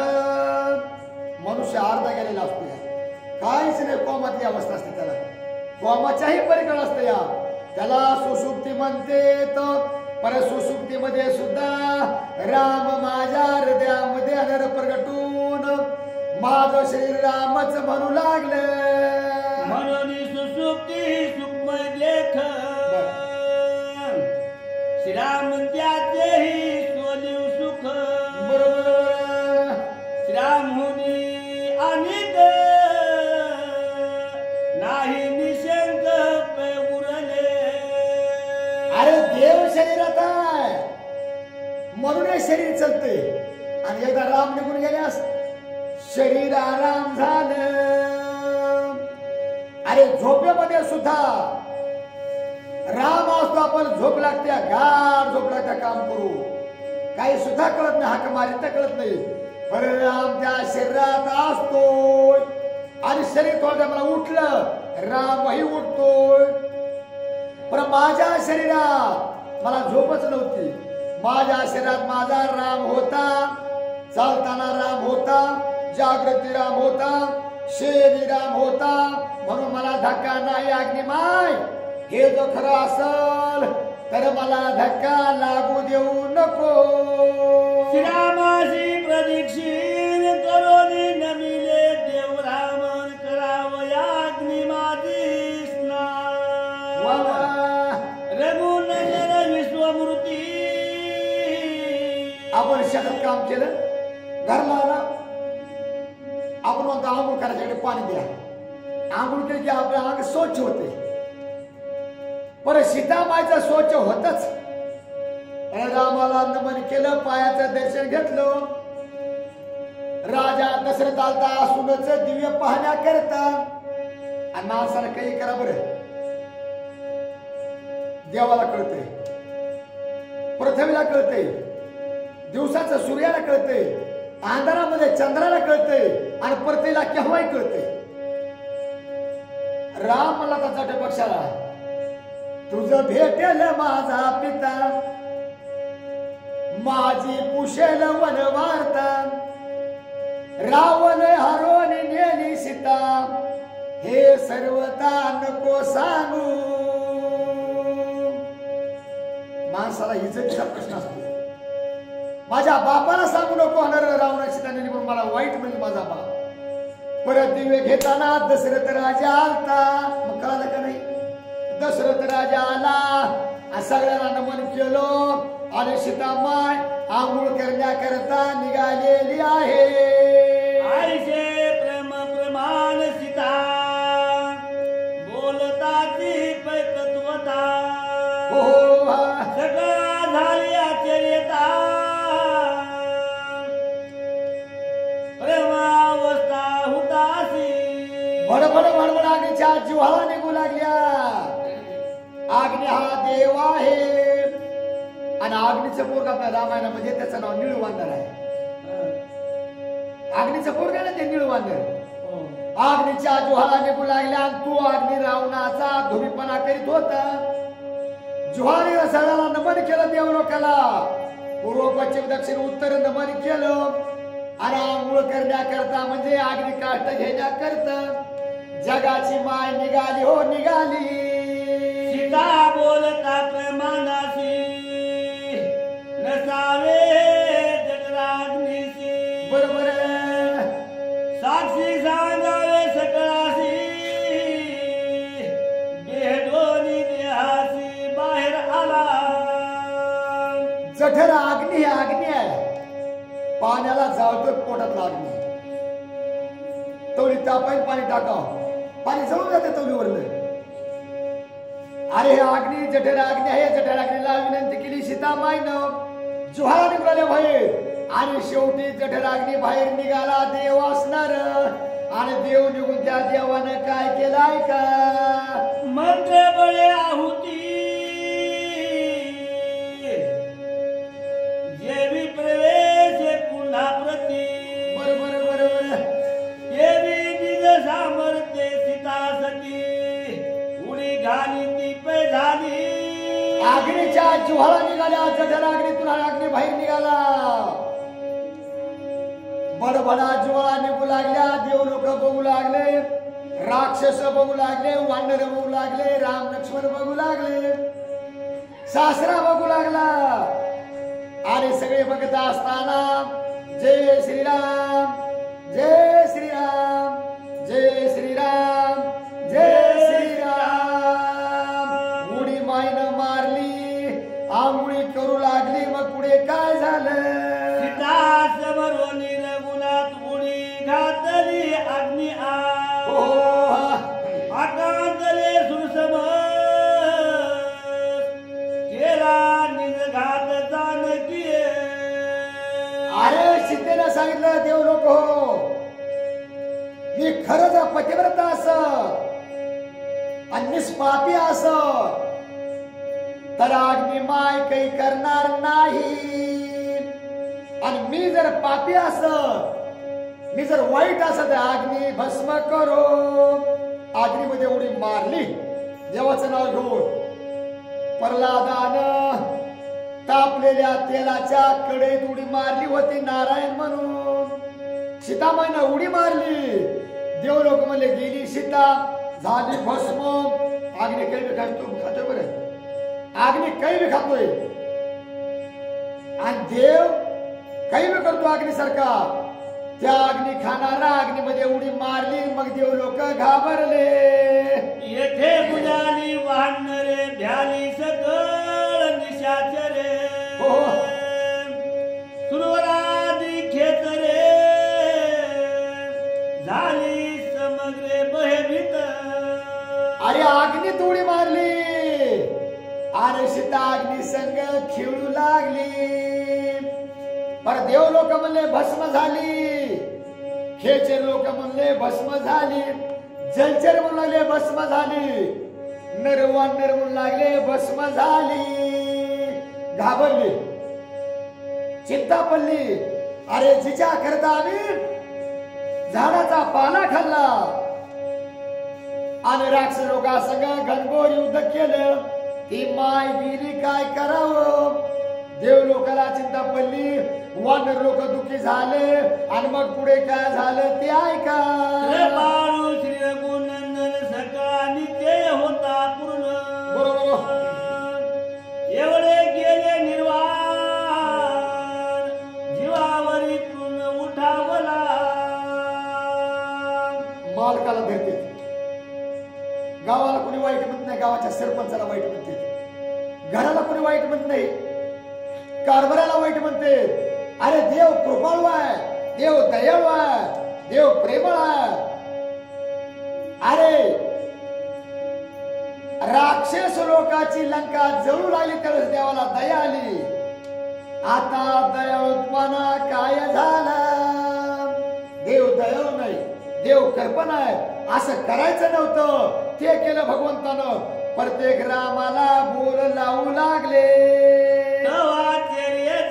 मनुष्य अर्धा गेलेला असतो. काहीच नाही कोमातली अवस्था असते त्याला. कोमाच्याही परिकळ असते या त्याला सुसुप्ती म्हणते. परसुसुप्तीमध्ये सुद्धा राम माझ्या हृदयामध्ये अनर प्रगटून माझं शरीर रामच म्हणू लागलं. म्हणून सुसुप्ती सुखमय लेख श्रीराम त्याचेही सोलिव सुख. बरोबर. श्रीराम हुनी अनिक नाही निशंक पे उरले. अरे देव शरीरात आहे म्हणून हे शरीर चलते. आणि एकदा राम निघून गेल्यास शरीर आराम झालं. अरे झोपेमध्ये सुद्धा राम असतो. आपण झोप लागते गाढ झोप लागते काम करू काही सुद्धा कळत नाही. हाक मारित कळत नाही. पण राम त्या शरीरात असतोय आणि शरीर थोडं मला उठलं रामही उठतोय. पण माझ्या शरीरात मला झोपच नव्हती. माझ्या शरीरात माझा राम होता. चालताना राम होता. जागृती राम होता. शेरी राम होता. म्हणून मला धक्का नाही. अग्निमाय हे जो खरं असल तर मला धक्का लागू देऊ नको. श्रीरामाशी प्रदीक्षिण करोनी नमिले देव रामन करावया अग्नि माझी स्नान. रघुनंदन विश्वमूर्ती. आपण शेतात काम केलं घरला आला आपण म्हणतो आंघोळ करायच्याकडे पाणी द्या. आंघोळ केली की आपलं अंग स्वच्छ होते. पण सीतामाईचं स्वच्छ होतच. रामाला नमन केलं पायाचं दर्शन घेतलं. राजा दशरथ आलता सुनच दिव्य पाहण्या करता. आणि माणसाला काही करा बरं देवाला कळतंय पृथ्वीला कळतंय दिवसाचं सूर्याला कळतंय अंधारामध्ये चंद्राला कळतंय आणि पृथ्वीला केव्हाही कळतंय. राम म्हणला त्याचा पक्षाला तुझं भेटेल माझा पिता माझी पुशेल वनवार्ता. रावण हरवून नेली सीता हे सर्वता नको सांगू. माणसाला इज्जतीचा प्रश्न असतो. माझ्या बापाला सांगू नको होणार रावण सीता नेली म्हणून मला वाईट म्हणजे माझा बाप. परत दिवे घेताना दशरथ राजा आलता. मग कळालं का नाही. दशरथ राजा आला सगळ्यांना नमन केलं आणि सीतामाय आंघोळ करण्याकरता निघालेली आहे. आईचे प्रेम प्रमाण सीता बोलताची पैकत्वता. हो सगळा झाली आश्चर्यता प्रेमावस्था हुतासी. भडभड भडभड अग्नीच्या जिव्हाळा निघू लागल्या. अग्नी हा देव आहे आणि अग्नीचं पोरग आपल्या रामायणामध्ये त्याचं नाव निळवांदर आहे. अग्नीचं पोरग ना ते निळवांदर. अग्नीच्या ज्वाळा निघू लागल्या आणि तू अग्नी रावणाचा धुमीपणा करीत होता. ज्वारी रसाळाला नमन केलं देवलोकाला. पूर्व पश्चिम दक्षिण उत्तर नमन केलं आणि आंघोळ करण्याकरता म्हणजे अग्नी काष्ट घेण्याकरता जगाची माय निघाली हो निघाली. सीता बोलता प्रेमानासी नसावे जगराग्नीसी. बरोबर साक्षी सांगावे सकळासी बेदोनी देहासी बाहेर आला. जठर अग्नी हे अग्नी आहे. पाण्याला जाळतोय पोटातला अग्नी. तवली तापाई पाणी टाकावं पाणी जळून जाते तवलीवरलं. अरे हे अग्नी जठर अग्नी आहे. जठर अग्नीला विनंती केली सीतामाईनं. ज्वाळा निघाल्या बाहेर आणि शेवटी जठर अग्नी बाहेर निघाला देव असणार. आणि देव निघून त्या देवानं काय केलाय का मंत्र बळे आहुती जेवी प्रवेश पुन्हा प्रती. बरोबर बरोबर. देवी निज सामर्थ्य सीता सती उडी घाली ती पे झाली. अग्नीच्या ज्वाळा निघाल्या. जठर अग्नीतून अग्नी बाहेर निघाला. बडबडा ज्वाळा निघू लागल्या. देव लोक बघू लागले. राक्षस बघू लागले. वानर बघू लागले. राम लक्ष्मण बघू लागले. सासरा बघू लागला आणि सगळे बघत असताना जय श्रीराम जय श्रीराम जय श्रीराम जय श्रीराम उडी मायनं मारली आंघोळी करू लागली मग पुढे काय झालं सीता समरोनी रघुनाथ उडी घातली अग्नी आकांतले सुरसमस केला निज घात जानकी अरे सीतेनं सांगितलं देव लोक हो मी खरंच पतिव्रता असं आणि निष्पापी असं तर अग्नी माय काही करणार नाही आणि मी जर पापी असं मी जर वाईट असं तर अग्नी भस्म करो अग्नीमध्ये उडी मारली देवाचं नाव घेऊन प्रल्हादानं तापलेल्या तेलाच्या कडेत उडी मारली होती नारायण म्हणून सीतामाईनं उडी मारली देव लोक म्हणले गेली सीता झाली भस्म अग्नी काही बी खातोय बरं अग्नी काही बी खातोय आणि देव काही बी करतो अग्नीसारखा त्या अग्नी खाणारा अग्नीमध्ये उडी मारली मग देव लोक घाबरले येथे बुजाली वानरे भ्याली सकळ निशाचरे सुरवरादी खेचरे झाली समग्र भयभीत अरे अग्नीत उडी मारली आणि सीता अग्नी संग खेळू लागली पर देव लोक म्हणले भस्म झाली खेचर लोक म्हणले भस्म झाली जलचर म्हणू लागले भस्म झाली नरवानर म्हणू लागले भस्म झाली घाबरली चिंता पडली अरे जिच्या करता आम्ही झाडाचा पाला खाल्ला आणि राक्षस लोकांसंग घनघोर युद्ध केलं ती माय गेली काय करावं देव लोकाला चिंता पडली वानर लोक दुःखी झाले आणि मग पुढे काय झालं ते ऐका बाळू श्री रघुनंदन सका नित्य होता पूर्ण बरोबर एवढे गेले निर्वाण जीवावरी पूर्ण उठावला मालकाला धरते गावाला कोणी वाईट म्हणत नाही गावाच्या सरपंचाला वाईट म्हणते घराला कोणी वाईट म्हणत नाही कारभाराला वाईट म्हणते अरे देव कृपाळू आहे देव दयाळू आहे देव प्रेमळ आहे अरे राक्षस लोकाची लंका जळू लागली तरच देवाला दया आली आता दयाळूपणा काय झाला देव दयाळू नाही देव कृपण आहे असं करायचं नव्हतं ते केलं भगवंतानं प्रत्येक रामाला बोल लावू लागले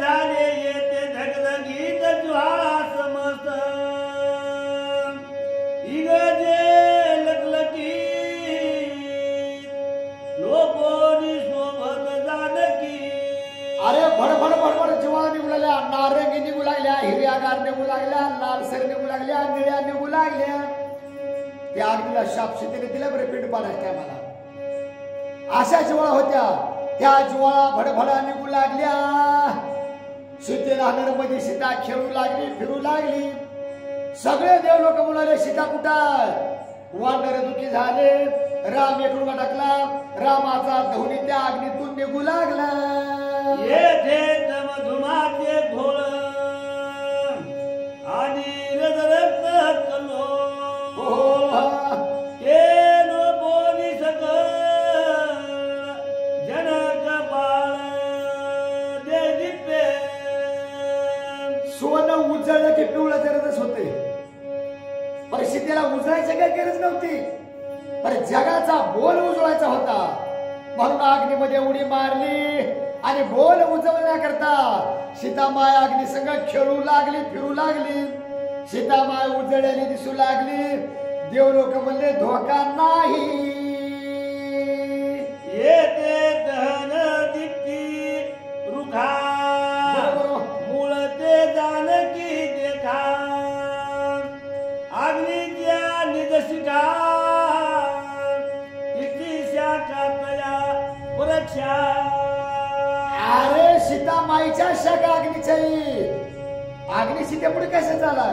झाले येते धगधगीत ज्वाळा समस्त इगजे लकलकी लोकोनी शोभत जानकी अरे भडभड भडभड ज्वाळा निघू लागल्या नारंगी निघू लागल्या हिरव्यागार निघू लागल्या लालसर निघू लागल्या निळ्या निघू लागल्या त्या अग्नीला शाप शेतीने दिल्या बरे पिंड पाडायच्या टायमाला अशा ज्वाळा होत्या त्या ज्वाळा भडभडा निघू लागल्या सीतेला मध्ये सीता खेळू लागली फिरू लागली सगळे देव लोक म्हणाले सीता कुठं वानर दुखी झाले राम इकडून अटकला रामाचा धोनी त्या अग्नीतून निघू लागला येथे धुमाचे घोळ आणि रक्त कलो जनक बाळ दे सुवर्ण उजळलं की पिवळं गरजच होते परिस्थितीला उजळायची काही गरज नव्हती पण जगाचा बोल उजळायचा होता म्हणून अग्नीमध्ये उडी मारली आणि बोल उजळण्याकरता सीतामाय अग्नी संग खेळू लागली फिरू लागली सीतामाय उजळलेली दिसू लागली देव लोक म्हणले धोका नाही येते दहन दीप्ती रुखा मूळते जानकी देखा अग्नीच्या निदशिका इति शाखा तया वृक्षा शाखा अग्नीच्या अग्नी सीतेपुढे कसे झाला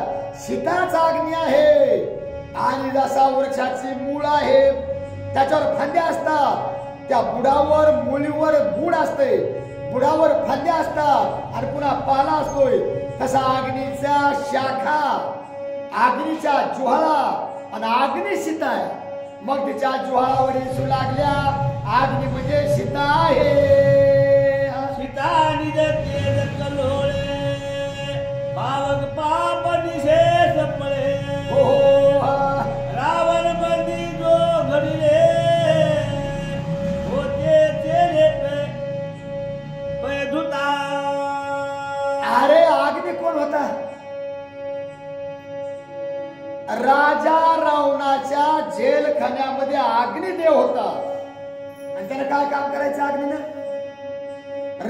सीताचा अग्नी आहे आणि जसा वृक्षाची मूळ आहे त्याच्यावर फांद्या असतात त्या बुडावर मुलीवर गुड असते बुडावर फांद्या असतात आणि पुन्हा पाला असतोय तसा अग्नीच्या शाखा अग्नीच्या ज्वाळा आणि अग्नी सीता आहे मग तिच्या ज्वाळावर दिसू लागल्या अग्नी म्हणजे सीता आहे सीता निज तेज कलोळे पावक पाप निशेष पळे हो रावण बंदी जो घडले होते तेरे पे धुता अरे अग्नी कोण होता राजा रावणाच्या जेलखान्यामध्ये अग्निदेव होता आणि त्याने काय काम करायचं अग्नीनं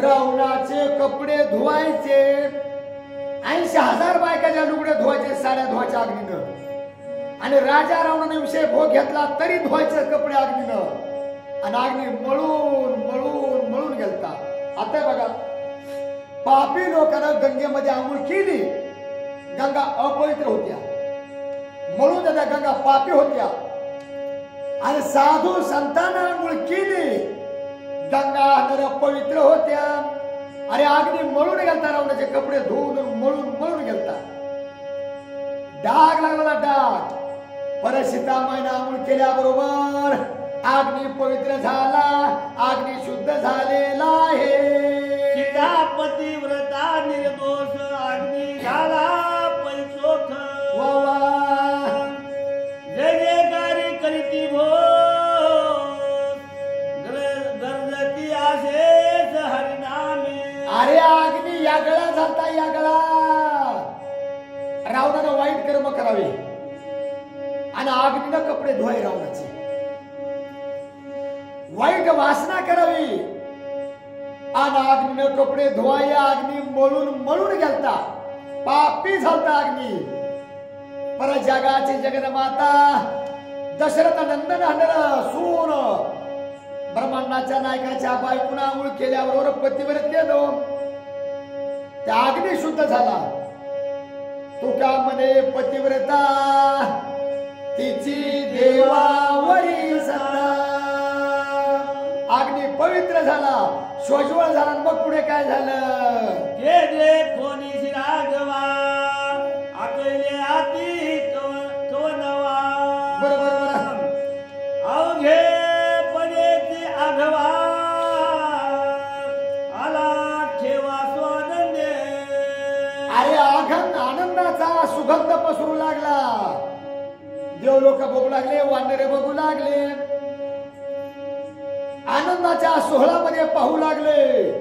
रावणाचे कपडे धुवायचे 80,000 बायकाच्या लुगडे धुवायचे साड्या धुवायच्या अग्नीनं आणि राजा रावणाने विषय भोग घेतला तरी धुवायचे कपडे अग्नीनं आणि अग्नी मळून मळून मळून गेलता आता बघा पापी लोकांना गंगेमध्ये आंघोळ केली गंगा अपवित्र होत्या म्हणून त्या गंगा पापी होत्या आणि साधू संतांना आंघोळ केली गंगा नर पवित्र होत्या अरे अग्नी मळून गेलता रावणाचे कपडे धुवून मळून मळून गेलता डाग लागला डाग परत सीतामाईने आंघोळ केल्याबरोबर अग्नी पवित्र झाला अग्नी शुद्ध झालेला आहे सीतापती व्रता निर्दोष अग्नी झाला पैसोख जय जयकारी करीती भो गरजती आशेष हरिनामे अरे अग्नी यागळा झालता यागळा रावणानं वाईट कर्म करावे आणि अग्नीनं कपडे धुवाय रावणाचे वाईट वासना करावी आणि अग्नीनं कपडे धुवाय अग्नी मळून मळून गेलता पापी झालता अग्नी पर जगाची जगन्माता दशरथ नंदन हंडर सून ब्रह्मांडाच्या नायकाच्या बायकोन आंघोळ केल्याबरोबर पतिव्रत केलो त्या अग्नी शुद्ध झाला तुका म्हणे पतिव्रता तिची देवावरी सत्ता अग्नी पवित्र झाला शोषवळ झाला मग पुढे काय झालं जे जे कोणी राघवा आकले आती कवनवा बरोबर अवघे पदेचे आघवा आला ठेवा स्वानंदे अरे आनंदाचा सुगंध पसरू लागला देव लोक बघू लागले वानरे बघू लागले आनंदाच्या सोहळ्यामध्ये पाहू लागले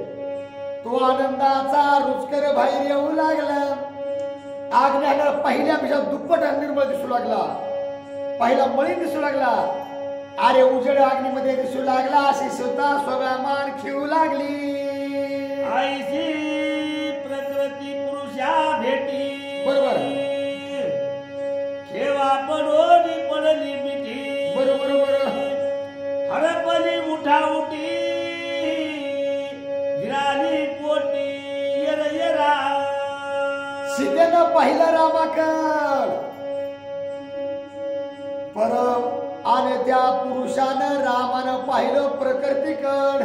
तो आनंदाचा रुचकर बाहेर येऊ लागला आग्न्याला पहिल्यापेक्षा दुप्पट निर्मळ दिसू लागला पहिला मळी दिसू लागला अरे उजेड अग्नीमध्ये दिसू लागला अशी स्वतः स्वाभिमान खेळू लागली आईची प्रकृती पुरुषा भेटी बरोबर ठेवा पडोनी पडली मिठी बरोबर हरपली उठा उठी गिराली पोटी येर येरा सीतेनं पाहिलं रामाकड पर आणि त्या पुरुषानं रामानं पाहिलं प्रकृतीकड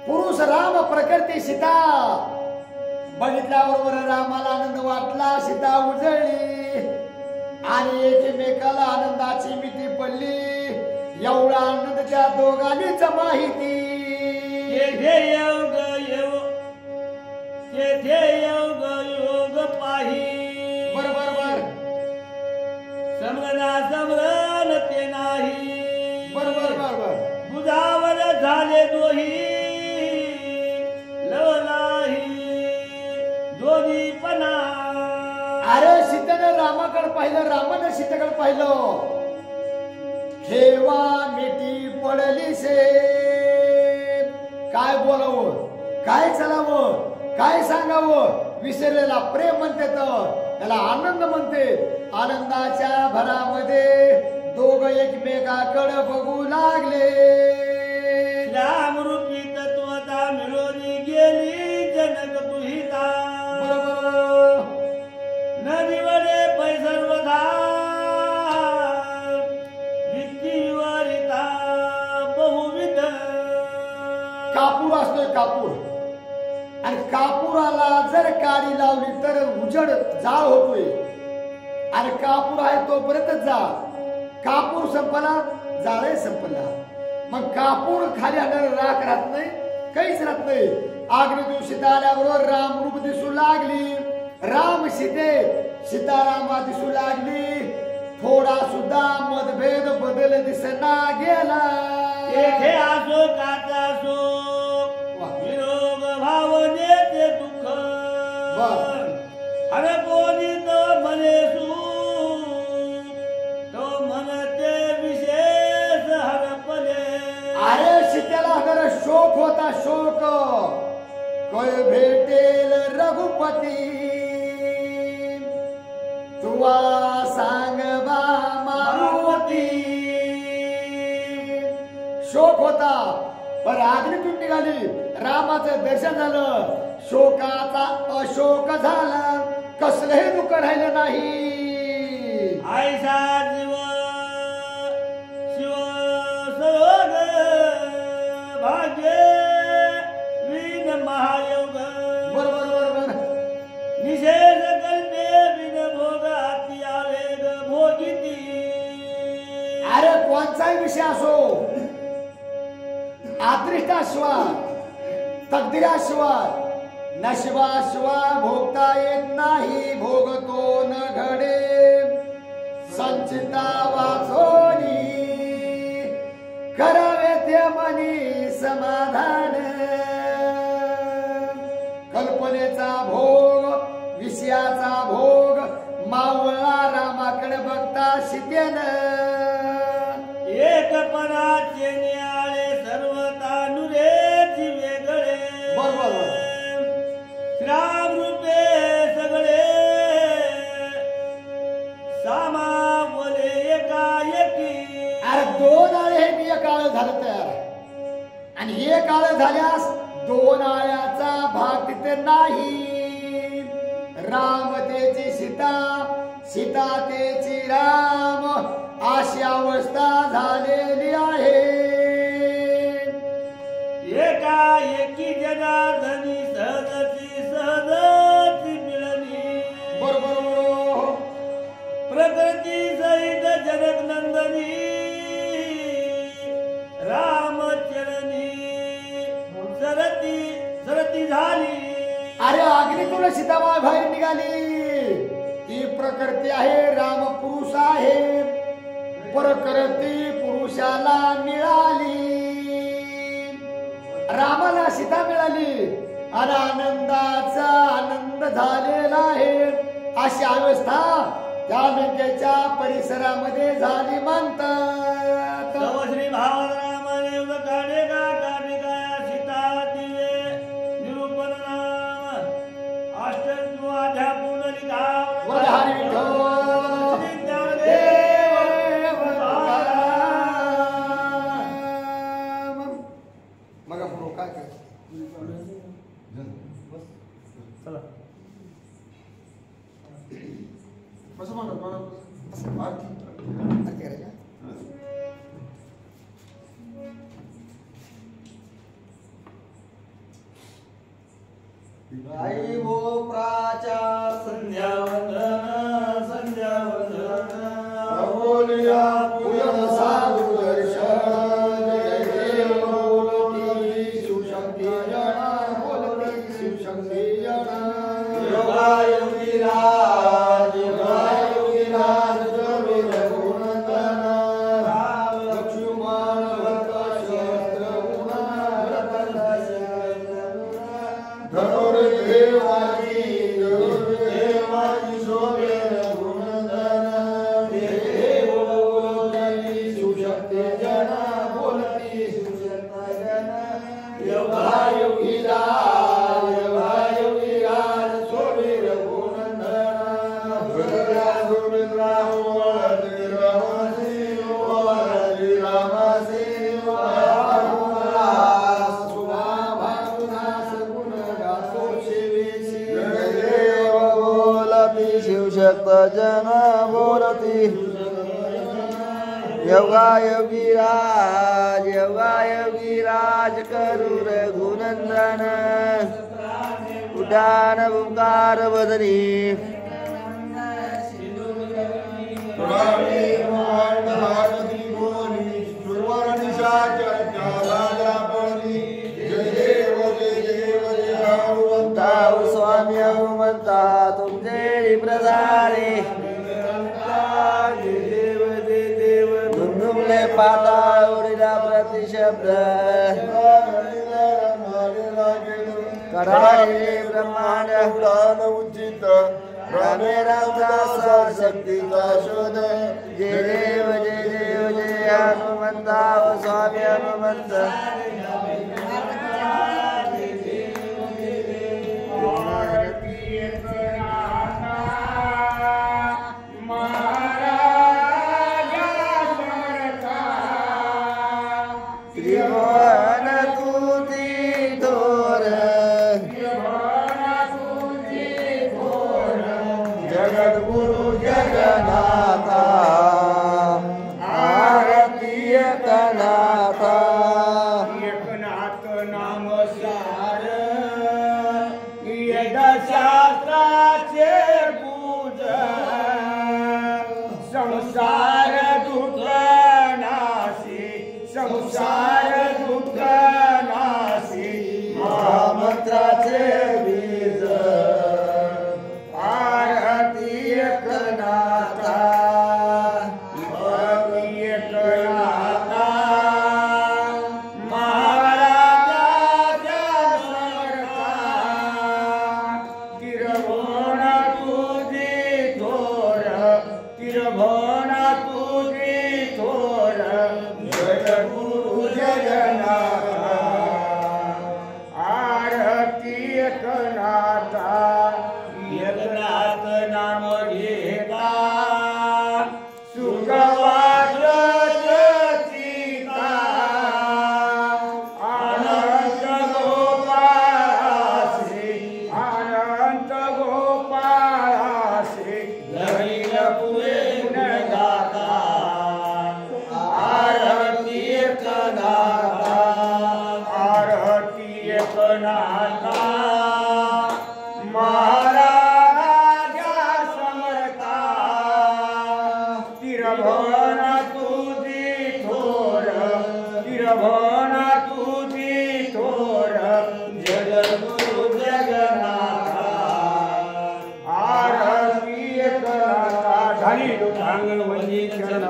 पुरुष राम प्रकृती सीता बघितल्याबरोबर रामाला आनंद वाटला सीता उजळली आणि एकमेकाला आनंदाची मिठी पडली एवढा आनंद त्या दोघांनीच माहिती योग पाही बरोबर समरना समरण ते नाही बरोबर बुधावर झाले दोही लवलाही दोन्ही पणा अरे सीतेनं रामाकडे पाहिलं रामानं सीतेकडे पाहिलं ठेवा मिठी पडली से काय बोलावं काय चलावं काय सांगावं विसरलेला प्रेम म्हणते तर त्याला आनंद म्हणते आनंदाच्या भरामध्ये दोघं एकमेकाकडे बघू लागले राम रूपी तत्वता मिळवली गेली जन जर काडी लावली तर उजड जाळ होतोय आणि कापूर आहे तोपर्यंत जाळ. कापूर संपला जाळ संपला. मग कापूर खाली आल्यावर राख राहत नाही, काहीच राहत नाही. अग्नी दिवशी आल्याबरोबर राम रूप दिसू लागली. राम सीता रामा दिसू लागली. थोडा सुद्धा मतभेद बदल दिसना गेला. येथे असो काचा असो विरोग भावनेचे दुःख हर कोणी तो म्हणे सुख तो म्हणते विशेष हरपले. अरे सीतेला अगर शोक होता शोक कोय भेटेल रघुपती तुवा सांग बा मारुती. शोक होता पण अग्नीतून निघाली. रामाचं दर्शन झालं. शोकाचा अशोक झाला. कसलंही दुःख राहिलं नाही. आयसा जीव शिव सरोग भाग्य विन महायोग. बरोबर बरोबर. निषेध कल्पे विन भोग हाती आवेग भोगिती. अरे कोणताही विषय असो अदृष्टाशिवाय तकदिराशिवाय नशिबाशिवाय भोगता येत नाही. भोगतो न घडे संचिता वाचोनी करावे ते मनी समाधान. कल्पनेचा भोग विषयाचा भोग मावळला रामाकडे बघता सीतेनं. एकपणाचे न्याळे सर्व तानुरेची वेगळे. बरोबर. श्राम रूपे सगळे सामावले एकाएकी. अरे दोन आळे हे मी एक आळ झालं तयार आणि एक आळ झाल्यास दोन आळ्याचा भाग तिथे नाही. राम तेची सीता सीता तेची राम अशी अवस्था झालेली आहे. एकाएकी जनार्दनी सहजची मिळली. बरोबर. प्रकृती सहित जनक नंदनी रामचरणी सरती झाली. अरे अग्नीतून सीतामाळ बाहेर निघाली. ती प्रकृती आहे राम पुरुष आहे. प्रकृती पुरुषाला मिळाली. रामाला सीता मिळाली आणि आनंदाचा आनंद झालेला आहे. अशी अवस्था त्या लंकेच्या परिसरामध्ये झाली म्हणतात. श्री भावरामाने काढेगा काढेगा सीता दिवे निरूपण नाम अष्टद्वाध्या पुंडलिका वधारी विठो आई वो प्राचार संध्या वंदन संध्या वंदन बोलिया पूजन साधु दर्शन जय देव बोलती शिवशक्ती जना बोलती शिवशक्ती जना. योगी राज जमी रघुनंदन लक्ष्मण भक्त शस्त्र धनुर्देवाची शोभे रघुनंदन. देव बोलती शिवशक्ती जना बोलती शिवशक्ती जना. योगी राज शोभे रघुनंदन. शिवशक्त जन बोलती योगी राज करू रघुनंदन. उड्डाण ओंकार वदनी स्वामी हनुमंता तुमचे प्रधाने धुमधुमले पाता उडीला प्रतिशब्द कराळे ब्रह्मांड उडान उचित रामे रामदासा शक्तीचा शोध जय देव जय हनुमंता स्वामी हनुमंत त्रिभुवन तुझी थोर जगद्गुरु जगन्नाथा आरती एकनाथा एकनाथ नाम सार शास्त्राचे पूजन संसार दुःख नाशी संसार दुःख नाशी महामंत्राचे बीज आरती एकनाथा आरती एकनाथा महाराजाच्या समर्था तिरभुवन तुझी थोर तिरभुवन तुझी थोर जगद्गुरु जगन्नाथा आरती एकनाथा एकनाथ नाम घेता सुख वाटत सीता अनंत गोपाळासी अनंत गोपाळासी धैर्य पुरे गुण गाता आरती एकनाथा आरती एकनाथा महाराजा समर्था तिरभुवन तुझी थोर तिरभुवन तुझी थोर जगद्गुरु जगन्नाथा आरती एकनाथा झाली अंगण वंजी चरण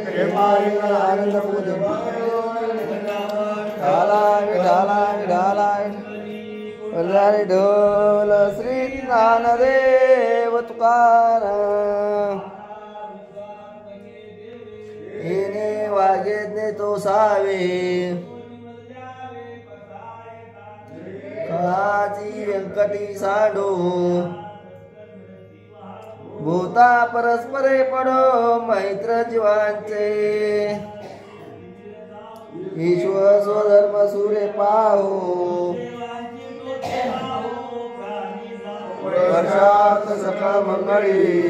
प्रेमारी आनंद ढाला ढाला ढाला वल्लारी ढोल श्री ज्ञानदेव तुकाराम हिने वागेज्ञे तो सावे काची व्यंकटी साडो भूता परस्परे पडो मैत्र जीवांचे ईश्वर स्वधर्म सुरे पाहो वर्षात सका मंगळी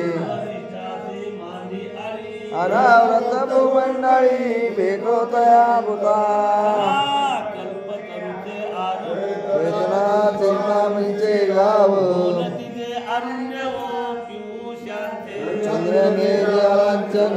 अनावृत भूमंडळी भेटो तया भूता वेदना चिंतामणीचे गाव चंद्रमेर लांछन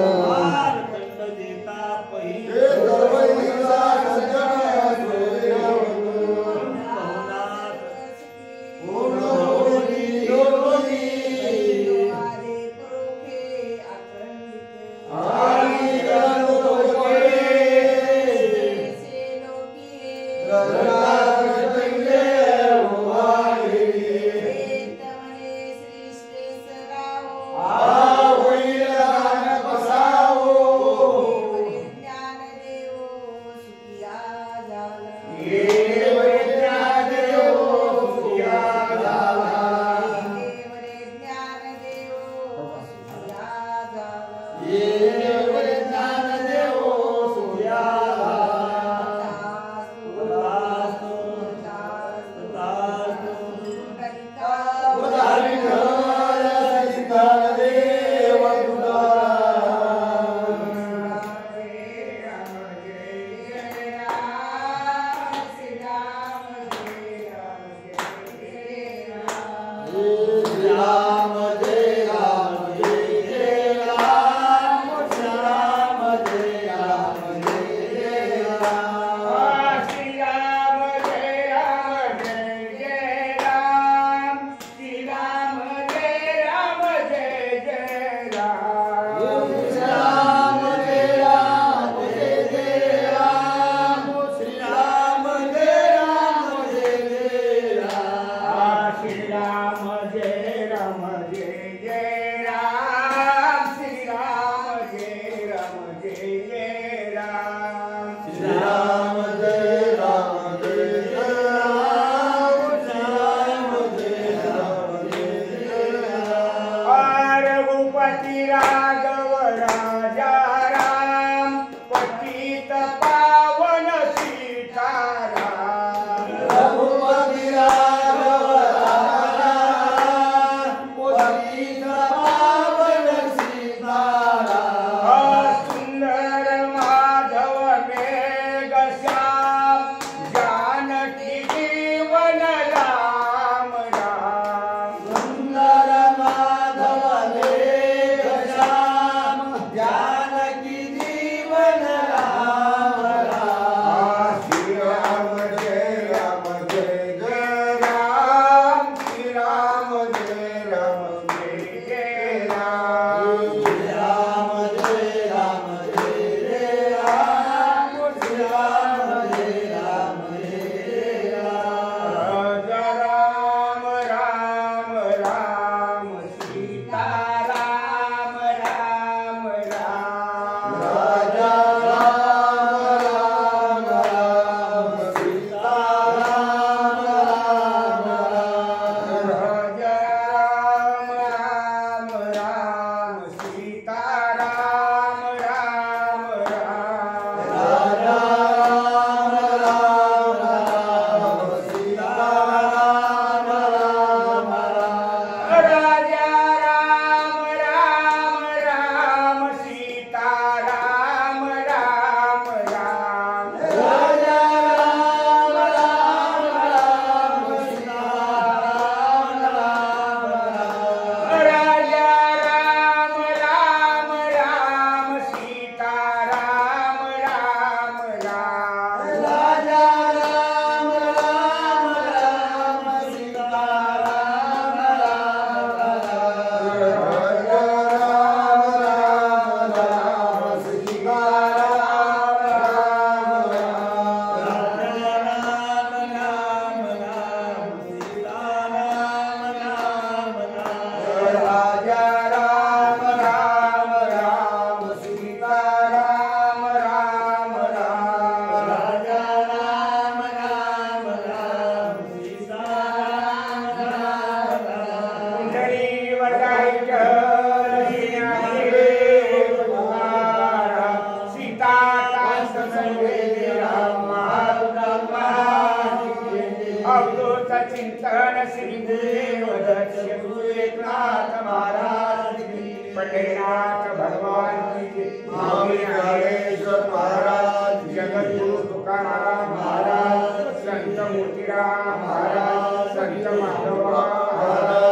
देव दक्ष गुरु एकनाथ महाराज की पंढरीनाथ भगवान की स्वामी ज्ञानेश्वर महाराज जगद्गुरु तुकाराम महाराज संत मोतीराम महाराज संत माधवराव महाराज